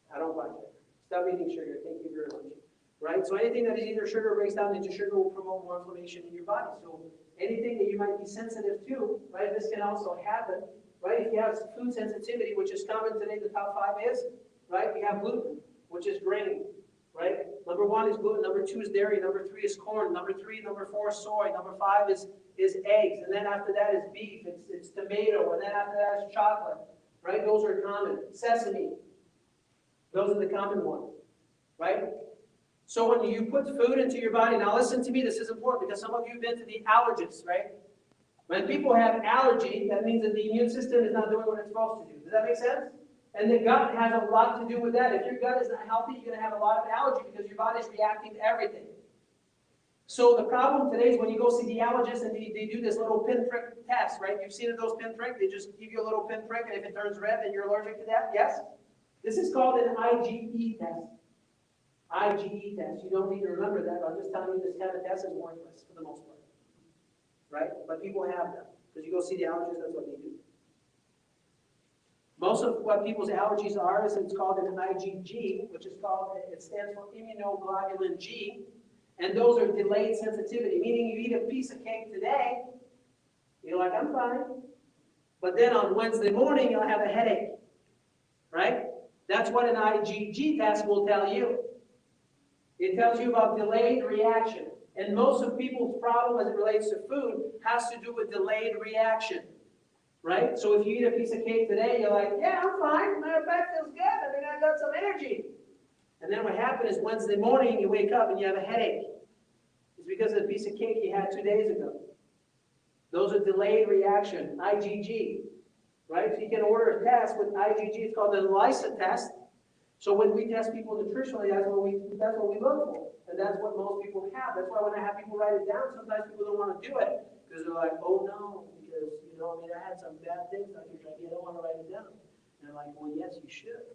I don't buy that. Stop eating sugar. Thank you very much. Right? So anything that is either sugar breaks down into sugar will promote more inflammation in your body. So anything that you might be sensitive to, right, this can also happen. Right? If you have food sensitivity, which is common today, the top 5 is, right, we have gluten, which is grain. Right? Number 1 is gluten, number 2 is dairy, number 3 is corn, number 4 is soy, number 5 is eggs, and then after that is beef, it's tomato, and then after that is chocolate. Right? Those are common. Sesame. Those are the common ones. Right? So when you put food into your body, now listen to me, this is important because some of you have been to the allergist, right? When people have allergy, that means that the immune system is not doing what it's supposed to do. Does that make sense? And the gut has a lot to do with that. If your gut is not healthy, you're going to have a lot of allergy because your body is reacting to everything. So the problem today is when you go see the allergist and they do this little pinprick test, right? You've seen those pinprick. They just give you a little pinprick, and if it turns red, then you're allergic to that. Yes? This is called an IgE test. IgE test. You don't need to remember that. I'm just telling you this kind of test is worthless for the most part. Right? But people have them. Because you go see the allergist, that's what they do. Most of what people's allergies are is it's called an IgG, which is called, it stands for immunoglobulin G. And those are delayed sensitivity, meaning you eat a piece of cake today, you're like, I'm fine. But then on Wednesday morning, you'll have a headache. Right? That's what an IgG test will tell you. It tells you about delayed reaction. And most of people's problem as it relates to food has to do with delayed reaction. Right? So if you eat a piece of cake today, you're like, yeah, I'm fine. Matter of fact, feels good. I mean, I got some energy. And then what happens is Wednesday morning, you wake up and you have a headache. It's because of the piece of cake you had 2 days ago. Those are delayed reaction, IgG. Right? So you can order a test with IgG. It's called an ELISA test. So when we test people nutritionally, that's what we look for. And that's what most people have. That's why when I have people write it down, sometimes people don't want to do it because they're like, oh no, because, you know, I mean, I had some bad things like you're like, I don't want to write it down. And I'm like, well, yes, you should.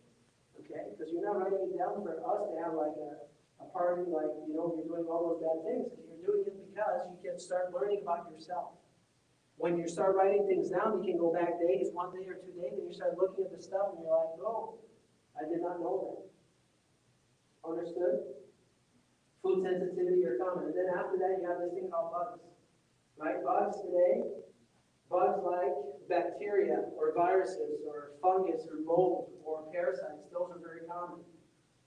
Okay? Because you're not writing it down for us to have like a a party, like, you know, you're doing all those bad things. You're doing it because you can start learning about yourself. When you start writing things down, you can go back days, 1 day or 2 days, and you start looking at the stuff, and you're like, oh, I did not know that. Understood? Food sensitivity are common. And then after that, you have this thing called bugs. Right? Bugs today, bugs like bacteria or viruses or fungus or mold or parasites, those are very common.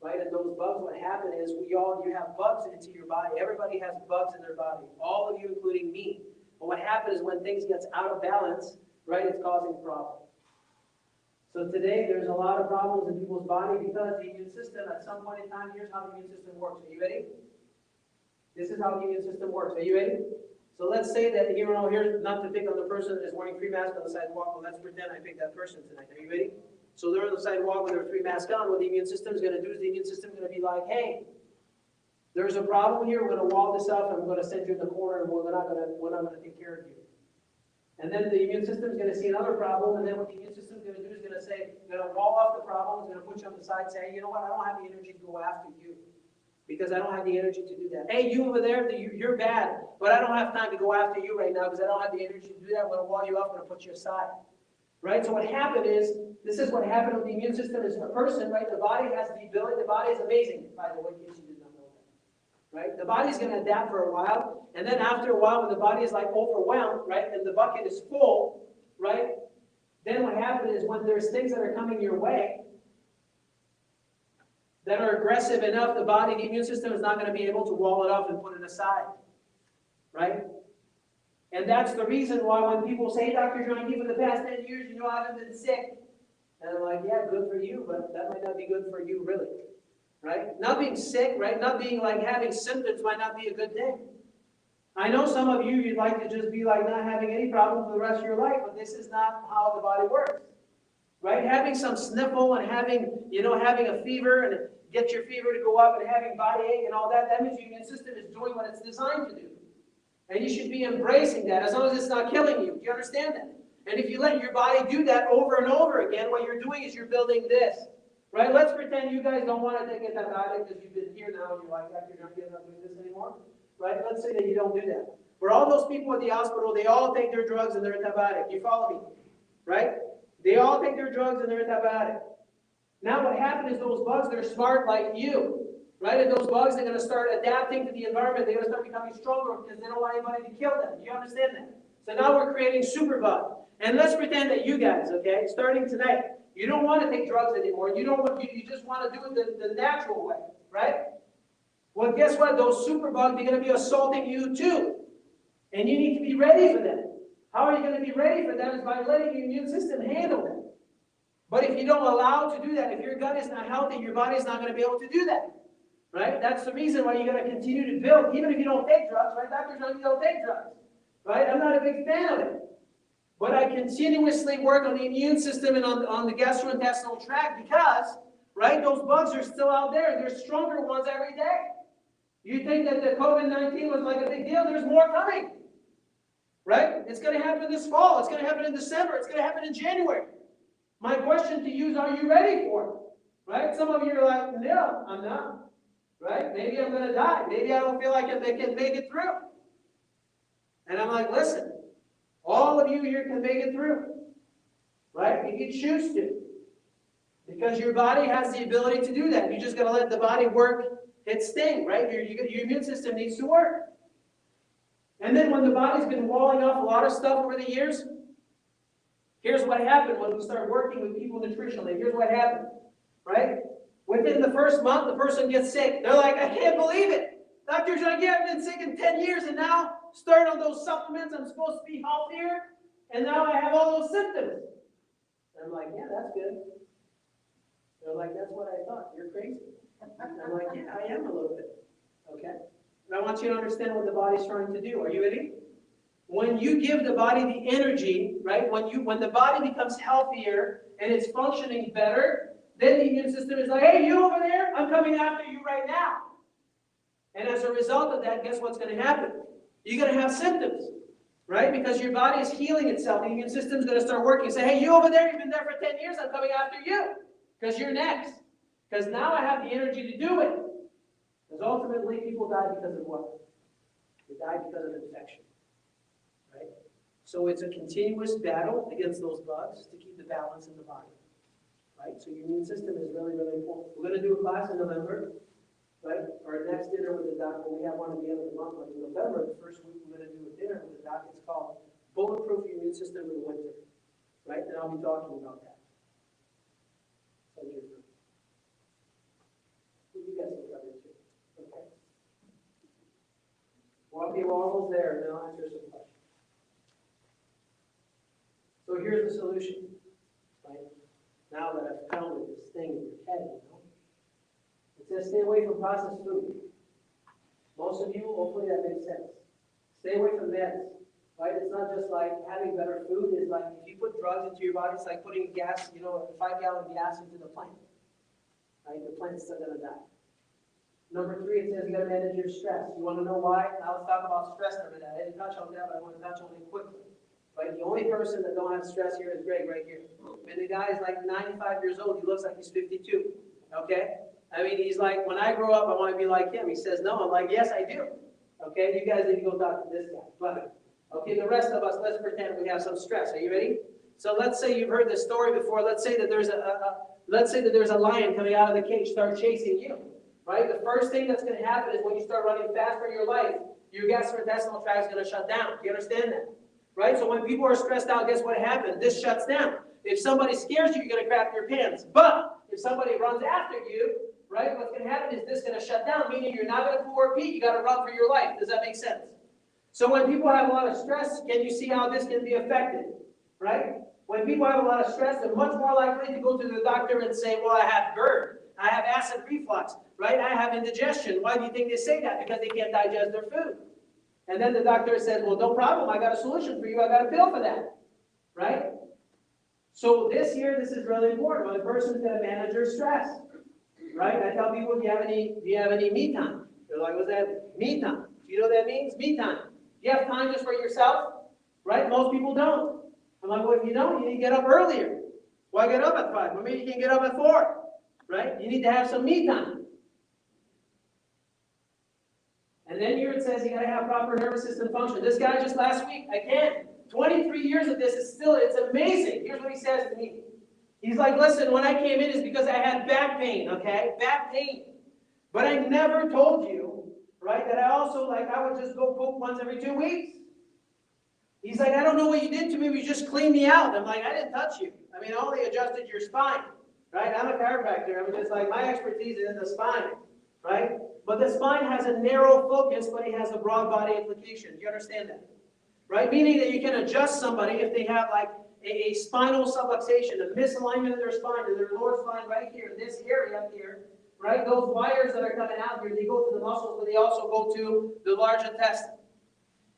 Right? And those bugs, what happen is you have bugs into your body. Everybody has bugs in their body. All of you, including me. But what happens is when things get out of balance, right, it's causing problems. So today, there's a lot of problems in people's body because the immune system, at some point in time, here's how the immune system works. Are you ready? This is how the immune system works. Are you ready? So let's say that, you know, here's not to pick on the person that is wearing 3 masks on the sidewalk, but let's pretend I picked that person tonight. Are you ready? So they're on the sidewalk with their 3 masks on. What the immune system is going to do is the immune system is going to be like, hey, there's a problem here. We're going to wall this up, and we're going to send you in the corner, and we're not going to take care of you. And then the immune system is going to see another problem, and then what the immune system is going to do is going to say, going to wall off the problem, it's going to put you on the side, say, hey, you know what, I don't have the energy to go after you because I don't have the energy to do that. Hey, you over there, you're bad, but I don't have time to go after you right now because I don't have the energy to do that. I'm going to wall you up, I'm going to put you aside. Right? So what happened is, this is what happened with the immune system is a person, right? The body has the ability, the body is amazing, by the way, in case you did not know that. Right? The body's going to adapt for a while, and then after a while, when the body is like overwhelmed, right, and the bucket is full, right, then what happens is when there's things that are coming your way that are aggressive enough, the body, the immune system is not going to be able to wall it up and put it aside, right? And that's the reason why when people say, hey, Dr. John, for the past 10 years, you know, I haven't been sick. And I'm like, yeah, good for you, but that might not be good for you, really. Right? Not being sick, right? Not being like having symptoms might not be a good thing. I know some of you, you'd like to just be like not having any problem for the rest of your life, but this is not how the body works. Right? Having some sniffle and having, you know, having a fever and get your fever to go up and having body ache and all that, that means your immune system is doing what it's designed to do. And you should be embracing that as long as it's not killing you. Do you understand that? And if you let your body do that over and over again, what you're doing is you're building this. Right? Let's pretend you guys don't want to take antibiotics because you've been here now and you're like, you're not doing this anymore. Right? Let's say that you don't do that. For all those people at the hospital, they all take their drugs and their antibiotic. You follow me? Right? They all take their drugs and their antibiotic. Now what happened is those bugs, they're smart like you. Right? And those bugs, they're going to start adapting to the environment. They're going to start becoming stronger because they don't want anybody to kill them. Do you understand that? So now we're creating superbugs. And let's pretend that you guys, okay, starting tonight, you don't want to take drugs anymore. You just want to do it the natural way, right? Well, guess what? Those superbugs, they're going to be assaulting you too. And you need to be ready for them. How are you going to be ready for them? Is by letting your immune system handle them. But if you don't allow to do that, if your gut is not healthy, your body is not going to be able to do that. Right? That's the reason why you got to continue to build, even if you don't take drugs, right? Doctors don't, you don't take drugs. Right? I'm not a big fan of it. But I continuously work on the immune system and on the gastrointestinal tract because, right, those bugs are still out there. There's stronger ones every day. You think that the COVID-19 was like a big deal? There's more coming. Right? It's going to happen this fall. It's going to happen in December. It's going to happen in January. My question to you is, are you ready for it? Right? Some of you are like, no, I'm not. Right? Maybe I'm going to die. Maybe I don't feel like I can make it through. And I'm like, listen, all of you here can make it through. Right? If you choose to. Because your body has the ability to do that. You just got to let the body work its thing, right? Your immune system needs to work. And then when the body's been walling off a lot of stuff over the years, here's what happened when we start working with people nutritionally. Here's what happened, right? Within the first month, the person gets sick. They're like, I can't believe it. Dr. John, I've been sick in 10 years, and now start on those supplements. I'm supposed to be healthier, and now I have all those symptoms. And I'm like, yeah, that's good. They're like, that's what I thought. You're crazy. I'm like, yeah, I am a little bit. Okay? And I want you to understand what the body's trying to do. Are you ready? When you give the body the energy, right? When the body becomes healthier and it's functioning better, then the immune system is like, hey, you over there, I'm coming after you right now. And as a result of that, guess what's going to happen? You're going to have symptoms, right? Because your body is healing itself. The immune system is going to start working. Say, hey, you over there, you've been there for 10 years, I'm coming after you because you're next. Because now I have the energy to do it. Because ultimately, people die because of what? They die because of infection, right? So it's a continuous battle against those bugs to keep the balance in the body, right? So your immune system is really, really important. We're going to do a class in November, right? Our next dinner with the doc, when we have one at the end of the month, like in November, the first week, we're going to do a dinner with the doc. It's called Bulletproof Your Immune System in the Winter, right? And I'll be talking about that. So you guys can cover it too. Okay. Well, okay, we're almost there, and then I'll answer some questions. So here's the solution, right? Now that I've pounded this thing in your head, you know? It says stay away from processed food. Most of you, hopefully that makes sense. Stay away from meds, right? It's not just like having better food. It's like if you put drugs into your body, it's like putting gas, you know, a 5-gallon gas into the plant, right? The plant's still going to die. Number 3, it says you got to manage your stress. You want to know why? Now let's talk about stress for a minute. I didn't touch on that, but I want to touch on it quickly. Right? The only person that don't have stress here is Greg right here. And the guy is like 95 years old. He looks like he's 52. Okay? I mean, he's like, when I grow up, I want to be like him. He says, no. I'm like, yes, I do. Okay? You guys need to go talk to this guy. But, okay, the rest of us, let's pretend we have some stress. Are you ready? So let's say you've heard this story before. Let's say that there's a lion coming out of the cage, start chasing you. Right? The first thing that's going to happen is when you start running fast for your life, your gastrointestinal tract is going to shut down. Do you understand that? Right? So when people are stressed out, guess what happens? This shuts down. If somebody scares you, you're going to crap your pants. But if somebody runs after you, right, what's going to happen is this is going to shut down, meaning you're not going to poo or pee. You got to run for your life. Does that make sense? So when people have a lot of stress, can you see how this can be affected? Right? When people have a lot of stress, they're much more likely to go to the doctor and say, well, I have GERD. I have acid reflux. Right? I have indigestion. Why do you think they say that? Because they can't digest their food. And then the doctor says, well, no problem. I got a solution for you. I got a pill for that. Right? So this year, this is really important. When a person's going to manage their stress. Right? I tell people, do you have any me time? They're like, what's that? Me time. Do you know what that means? Me time. Do you have time just for yourself? Right? Most people don't. I'm like, well, if you don't, you need to get up earlier. Why get up at 5? Well, maybe you can get up at 4. Right? You need to have some me time. And then here it says you got to have proper nervous system function. This guy just last week, again, 23 years of this is still, it's amazing. Here's what he says to me. He's like, listen, when I came in, it's because I had back pain, okay? Back pain. But I never told you, right, that I also, like, I would just go poop once every 2 weeks. He's like, I don't know what you did to me, but you just cleaned me out. I'm like, I didn't touch you. I mean, I only adjusted your spine, right? I'm a chiropractor. I'm just like, my expertise is in the spine, right? But the spine has a narrow focus, but it has a broad body implication. Do you understand that? Right? Meaning that you can adjust somebody if they have like a spinal subluxation, a misalignment of their spine, or their lower spine right here, in this area up here, right? Those wires that are coming out here, they go to the muscles, but they also go to the large intestine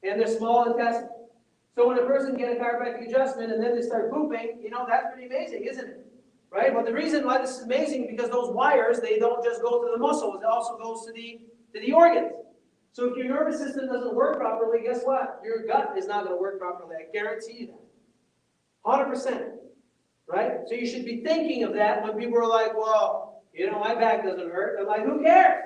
and the small intestine. So when a person gets a chiropractic adjustment and then they start pooping, you know, that's pretty amazing, isn't it? Right? But the reason why this is amazing is because those wires, they don't just go to the muscles, it also goes to the organs. So if your nervous system doesn't work properly, guess what? Your gut is not going to work properly. I guarantee you that. 100%. Right? So you should be thinking of that when people are like, well, you know, my back doesn't hurt. I'm like, who cares?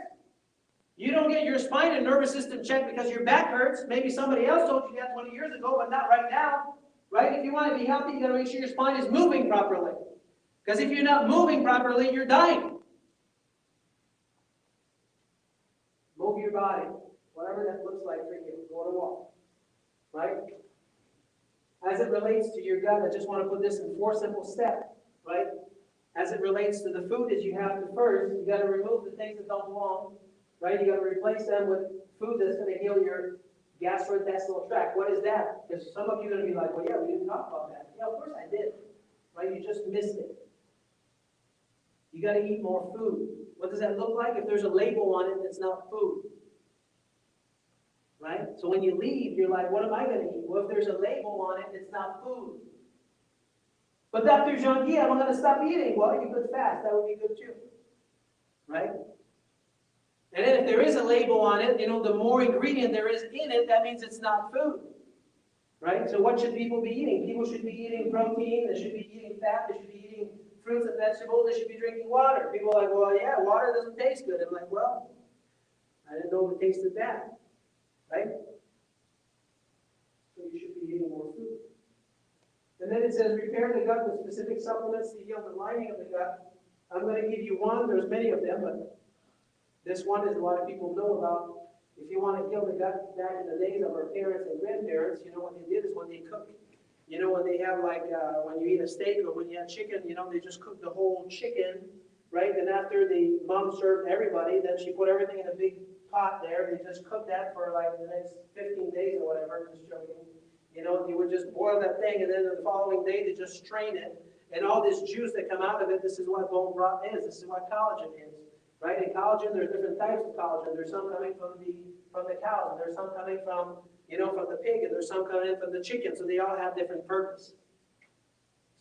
You don't get your spine and nervous system checked because your back hurts. Maybe somebody else told you that 20 years ago, but not right now. Right? If you want to be healthy, you got to make sure your spine is moving properly. Because if you're not moving properly, you're dying. Move your body. Whatever that looks like for you. Go on a walk. Right? As it relates to your gut, I just want to put this in 4 simple steps. Right? As it relates to the food, is you have to first, you got to remove the things that don't belong. Right? You got to replace them with food that's going to heal your gastrointestinal tract. What is that? Because some of you are going to be like, well, yeah, we didn't talk about that. Yeah, of course I did. Right? You just missed it. You got to eat more food. What does that look like? If there's a label on it, it's not food. Right? So when you leave, you're like, what am I going to eat? Well, if there's a label on it, it's not food. But Dr. Jean-Guy, I'm going to stop eating. Well, you could fast. That would be good too. Right? And then if there is a label on it, you know, the more ingredient there is in it, that means it's not food. Right? So what should people be eating? People should be eating protein. They should be eating fat. They should be eating fruits and vegetables. They should be drinking water. People are like, well, yeah, water doesn't taste good. I'm like, well, I didn't know it tasted bad, right? So you should be eating more fruit. And then it says repair the gut with specific supplements to heal the lining of the gut. I'm going to give you one. There's many of them, but this one is a lot of people know about. If you want to heal the gut, back in the days of our parents and grandparents, you know what they did is when they cook. You know, when they have like, when you eat a steak or when you have chicken, you know, they just cook the whole chicken, right? And after the mom served everybody, then she put everything in a big pot there. They just cooked that for like the next 15 days or whatever, just joking. You know, you would just boil that thing, and then the following day they just strain it. And all this juice that come out of it, this is what bone broth is. This is what collagen is, right? In collagen, there's different types of collagen. There's some coming from the cows, and there's some coming from, you know, from the pig, and there's some coming from the chicken. So they all have different purpose.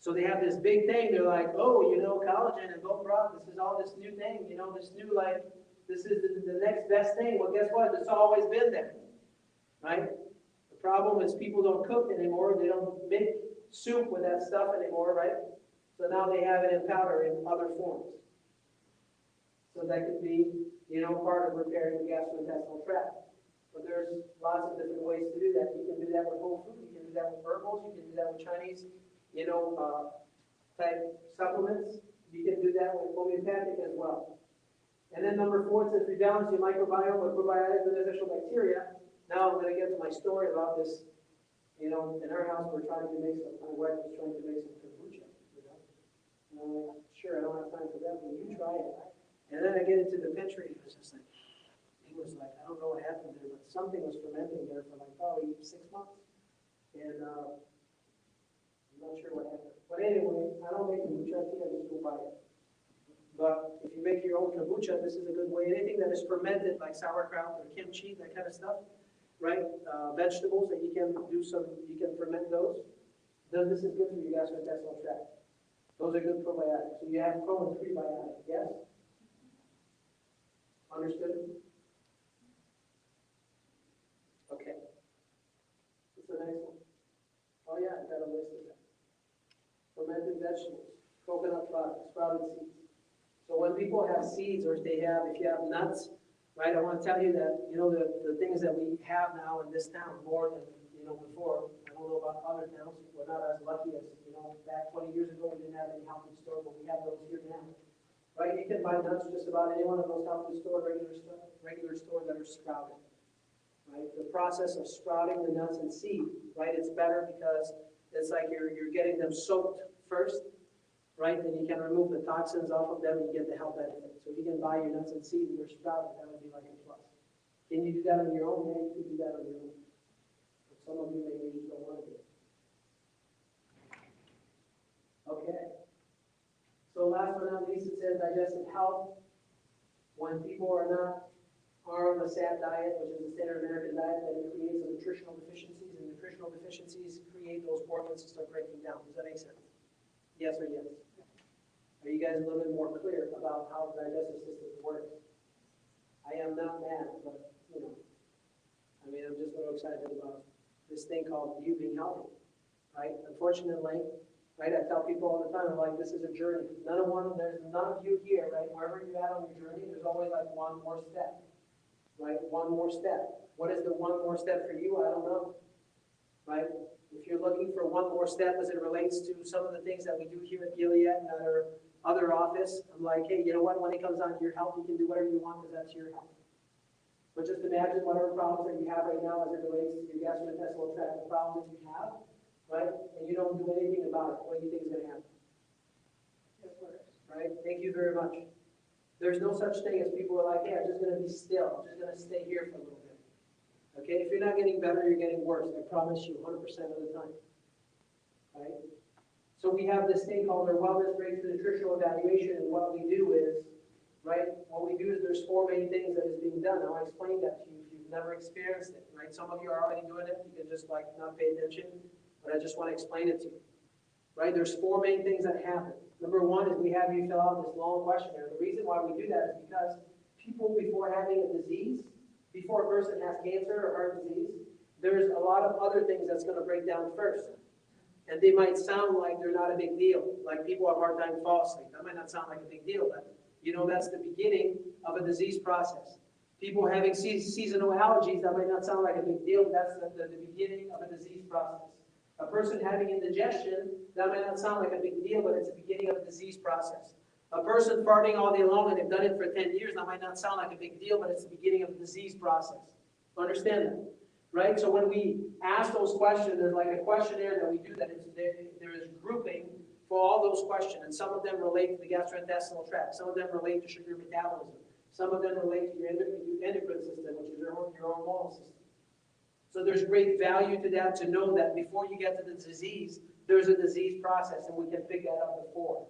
So they have this big thing. They're like, oh, you know, collagen and bone broth. This is all this new thing. You know, this new, like, this is the next best thing. Well, guess what? It's always been there, right? The problem is people don't cook anymore. They don't make soup with that stuff anymore, right? So now they have it in powder in other forms. So that could be, you know, part of repairing the gastrointestinal tract. But there's lots of different ways to do that. You can do that with whole food. You can do that with herbals. You can do that with Chinese, you know, type supplements. You can do that with homeopathic as well. And then number 4, it says rebalance your microbiome with probiotic beneficial bacteria. Now I'm going to get to my story about this. You know, in our house we're trying to make some, my wife was trying to make some kombucha, you know. And I'm like, sure, I don't have time for that, but you try it. And then I get into the pantry and it was just like, it was like, I don't know what happened there, but something was fermenting there for like probably 6 months. And I'm not sure what happened. But anyway, I don't make kombucha, I think I just go buy it. But if you make your own kombucha, this is a good way. Anything that is fermented, like sauerkraut or kimchi, that kind of stuff, right? Vegetables that you can do some, you can ferment those. This is good for your gastrointestinal tract. Those are good probiotics. So you have pro and prebiotic, yes? Understood? Okay. What's the next one? Oh yeah, I got a list of them. Fermented vegetables, coconut products, sprouted seeds. So when people have seeds, or if you have nuts, right, I want to tell you that, you know, the things that we have now in this town, more than, you know, before. I don't know about other towns. We're not as lucky as, you know, back 20 years ago, we didn't have any health food store, but we have those here now. Right, you can buy nuts just about any one of those health food store, regular store that are sprouted. Right, the process of sprouting the nuts and seed, right, it's better because it's like you're getting them soaked first. Right, then you can remove the toxins off of them and you get the health benefit. So if you can buy your nuts and seeds and they're sprouted, that would be like a plus. Can you do that on your own? Yeah, you can do that on your own. But some of you maybe just don't want to do it. Okay. So last but not least, it says digestive health. When people are on the SAD diet, which is the standard American diet, then it creates nutritional deficiencies, and nutritional deficiencies create those organs to start breaking down. Does that make sense? Yes or yes? Are you guys a little bit more clear about how the digestive system works? I am not mad, but, you know, I mean, I'm just a little excited about this thing called you being healthy, right? Unfortunately, right, I tell people all the time, I'm like, this is a journey. There's none of you here, right? Wherever you're at on your journey, there's always like one more step, right? One more step. What is the one more step for you? I don't know, right? If you're looking for one more step as it relates to some of the things that we do here at Gilead and at our other office, I'm like, hey, you know what? When it comes down to your health, you can do whatever you want because that's your health. But just imagine whatever problems that you have right now as it relates to your gastrointestinal tract, the problems that you have, right? And you don't do anything about it. What do you think is going to happen? Right? Thank you very much. There's no such thing as people are like, hey, I'm just going to be still. I'm just going to stay here for a little bit. Okay? If you're not getting better, you're getting worse. I promise you 100% of the time. Right? So we have this thing called our wellness breakthrough nutritional evaluation, and what we do is, right, what we do is there's 4 main things that is being done. I'll explain that to you if you've never experienced it, right? Some of you are already doing it. You can just like not pay attention, but I just want to explain it to you. Right? There's 4 main things that happen. Number 1 is we have you fill out this long questionnaire. The reason why we do that is because people, before having a disease, before a person has cancer or heart disease, there's a lot of other things that's going to break down first. And they might sound like they're not a big deal. Like people have a hard time falling asleep. That might not sound like a big deal, but you know that's the beginning of a disease process. People having seasonal allergies, that might not sound like a big deal, but that's the beginning of a disease process. A person having indigestion, that might not sound like a big deal, but it's the beginning of a disease process. A person farting all day long and they've done it for 10 years, that might not sound like a big deal, but it's the beginning of a disease process. Understand that, right? So when we ask those questions, there's like a questionnaire that we do that there is grouping for all those questions, and some of them relate to the gastrointestinal tract, some of them relate to sugar metabolism, some of them relate to your endocrine system, which is your hormonal system. So there's great value to that, to know that before you get to the disease, there's a disease process, and we can pick that up before.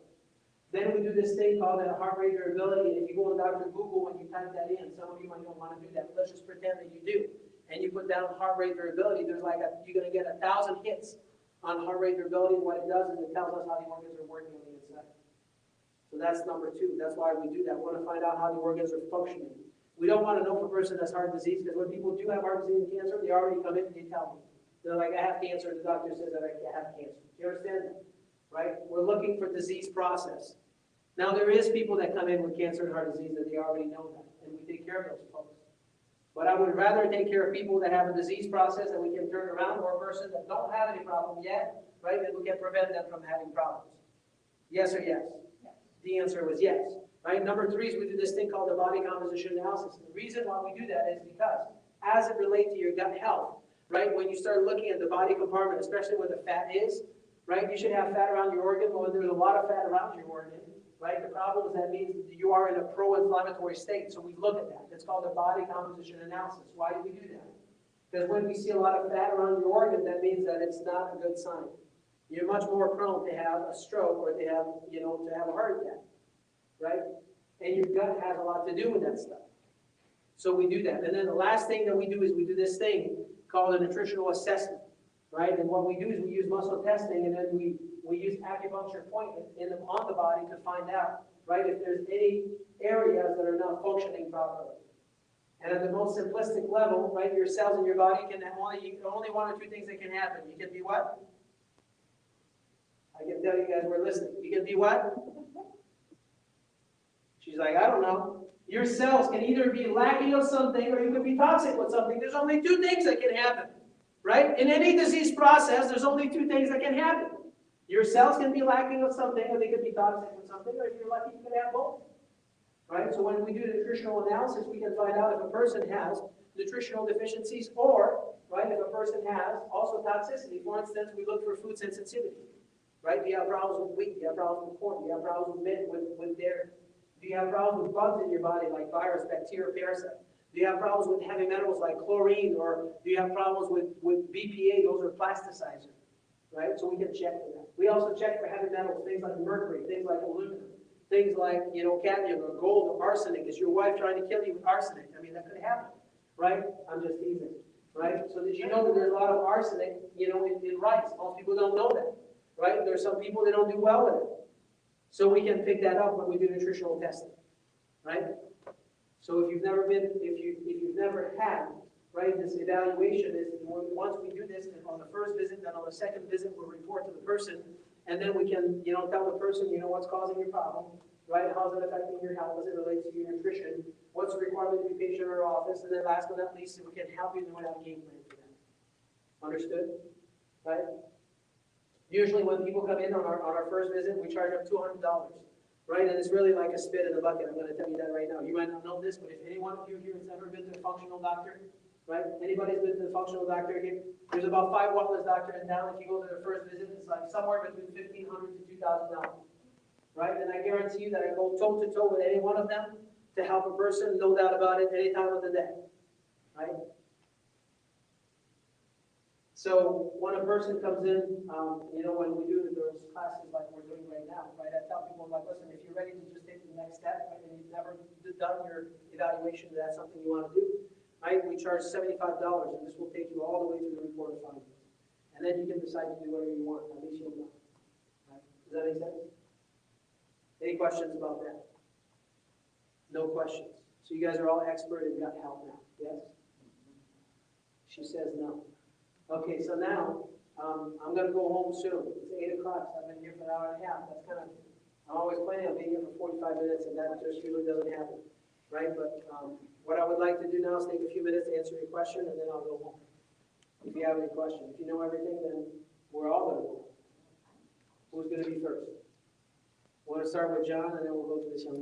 Then we do this thing called a heart rate variability, and if you go on Dr. Google and you type that in, some of you might not want to do that, but let's just pretend that you do. And you put down heart rate variability, there's like you're going to get 1,000 hits on heart rate variability, and what it does is it tells us how the organs are working on the inside. So that's number 2. That's why we do that. We want to find out how the organs are functioning. We don't want to know if a person has heart disease, because when people do have heart disease and cancer, they already come in and they tell me. They're like, I have cancer, and the doctor says that I have cancer. Do you understand that? Right? We're looking for disease process. Now, there is people that come in with cancer and heart disease that they already know that, and we take care of those folks. But I would rather take care of people that have a disease process that we can turn around, or a person that don't have any problem yet, right, and we can prevent them from having problems. Yes or yes? Yes. The answer was yes. Right? Number 3 is we do this thing called the body composition analysis. The reason why we do that is because as it relates to your gut health, right, when you start looking at the body compartment, especially where the fat is, right, you should have fat around your organ. Well, there's a lot of fat around your organ. Right? The problem is that means you are in a pro-inflammatory state, so we look at that. It's called a body composition analysis. Why do we do that? Because when we see a lot of fat around your organ, that means that it's not a good sign. You're much more prone to have a stroke or to have, to have a heart attack, right? And your gut has a lot to do with that stuff. So we do that. And then the last thing that we do is we do this thing called a nutritional assessment, right? And what we do is we use muscle testing, and then we use acupuncture point on the body to find out, right, if there's any areas that are not functioning properly. And at the most simplistic level, right, your cells in your body can only 1 or 2 things that can happen. You can be what? I can tell you guys we're listening. You can be what? She's like, I don't know. Your cells can either be lacking of something, or you can be toxic with something. There's only 2 things that can happen, right? In any disease process, there's only 2 things that can happen. Your cells can be lacking of something, or they could be toxic with something, or if you're lucky, you could have both. Right? So when we do nutritional analysis, we can find out if a person has nutritional deficiencies, or, right, if a person has also toxicity. For instance, we look for food sensitivity. Right? Do you have problems with wheat? Do you have problems with corn? Do you have problems with mint, with dairy? Do you have problems with bugs in your body like virus, bacteria, parasite? Do you have problems with heavy metals like chlorine, or do you have problems with BPA? Those are plasticizers. Right? So we can check for that. We also check for heavy metals, things like mercury, things like aluminum, things like, cadmium or gold or arsenic. Is your wife trying to kill you with arsenic? I mean, that could happen, right? I'm just teasing, right? So did you know that there's a lot of arsenic, in rice? Most people don't know that, right? There's some people that don't do well with it. So we can pick that up when we do nutritional testing, right? So if you've never had, right, this evaluation is, once we do this on the first visit, then on the second visit, we'll report to the person, and then we can, tell the person, what's causing your problem, right? How's it affecting your health? Does it relate to your nutrition? What's the requirement to be patient in our office? And then last but not least, we can help you know how to game plan for that. Understood? Right? Usually when people come in on our first visit, we charge them $200. Right? And it's really like a spit in the bucket. I'm going to tell you that right now. You might not know this, but if any one of you here has ever been to a functional doctor, right? Anybody's been to the functional doctor here? There's about 5 wellness doctors in town. If you go to their first visit, it's like somewhere between $1,500 to $2,000. Right? And I guarantee you that I go toe to toe with any one of them to help a person, no doubt about it, any time of the day. Right? So when a person comes in, when we do those classes like we're doing right now, right? I tell people, like, listen, if you're ready to just take the next step, right, and you've never done your evaluation, that's something you want to do. Right? We charge $75, and this will take you all the way to the report of findings. And then you can decide to do whatever you want. At least you'll know. Right? Does that make sense? Any questions about that? No questions. So you guys are all expert in gut health now, yes? She says no. Okay, so now I'm going to go home soon. It's 8 o'clock. So I've been here for an hour and a half. I'm always planning on being here for 45 minutes, and that just usually doesn't happen. right? But what I would like to do now is take a few minutes to answer your question, and then I'll go home. If you have any questions. If you know everything, then we're all going to go. Who's going to be first? Want to start with John, and then we'll go to this young lady.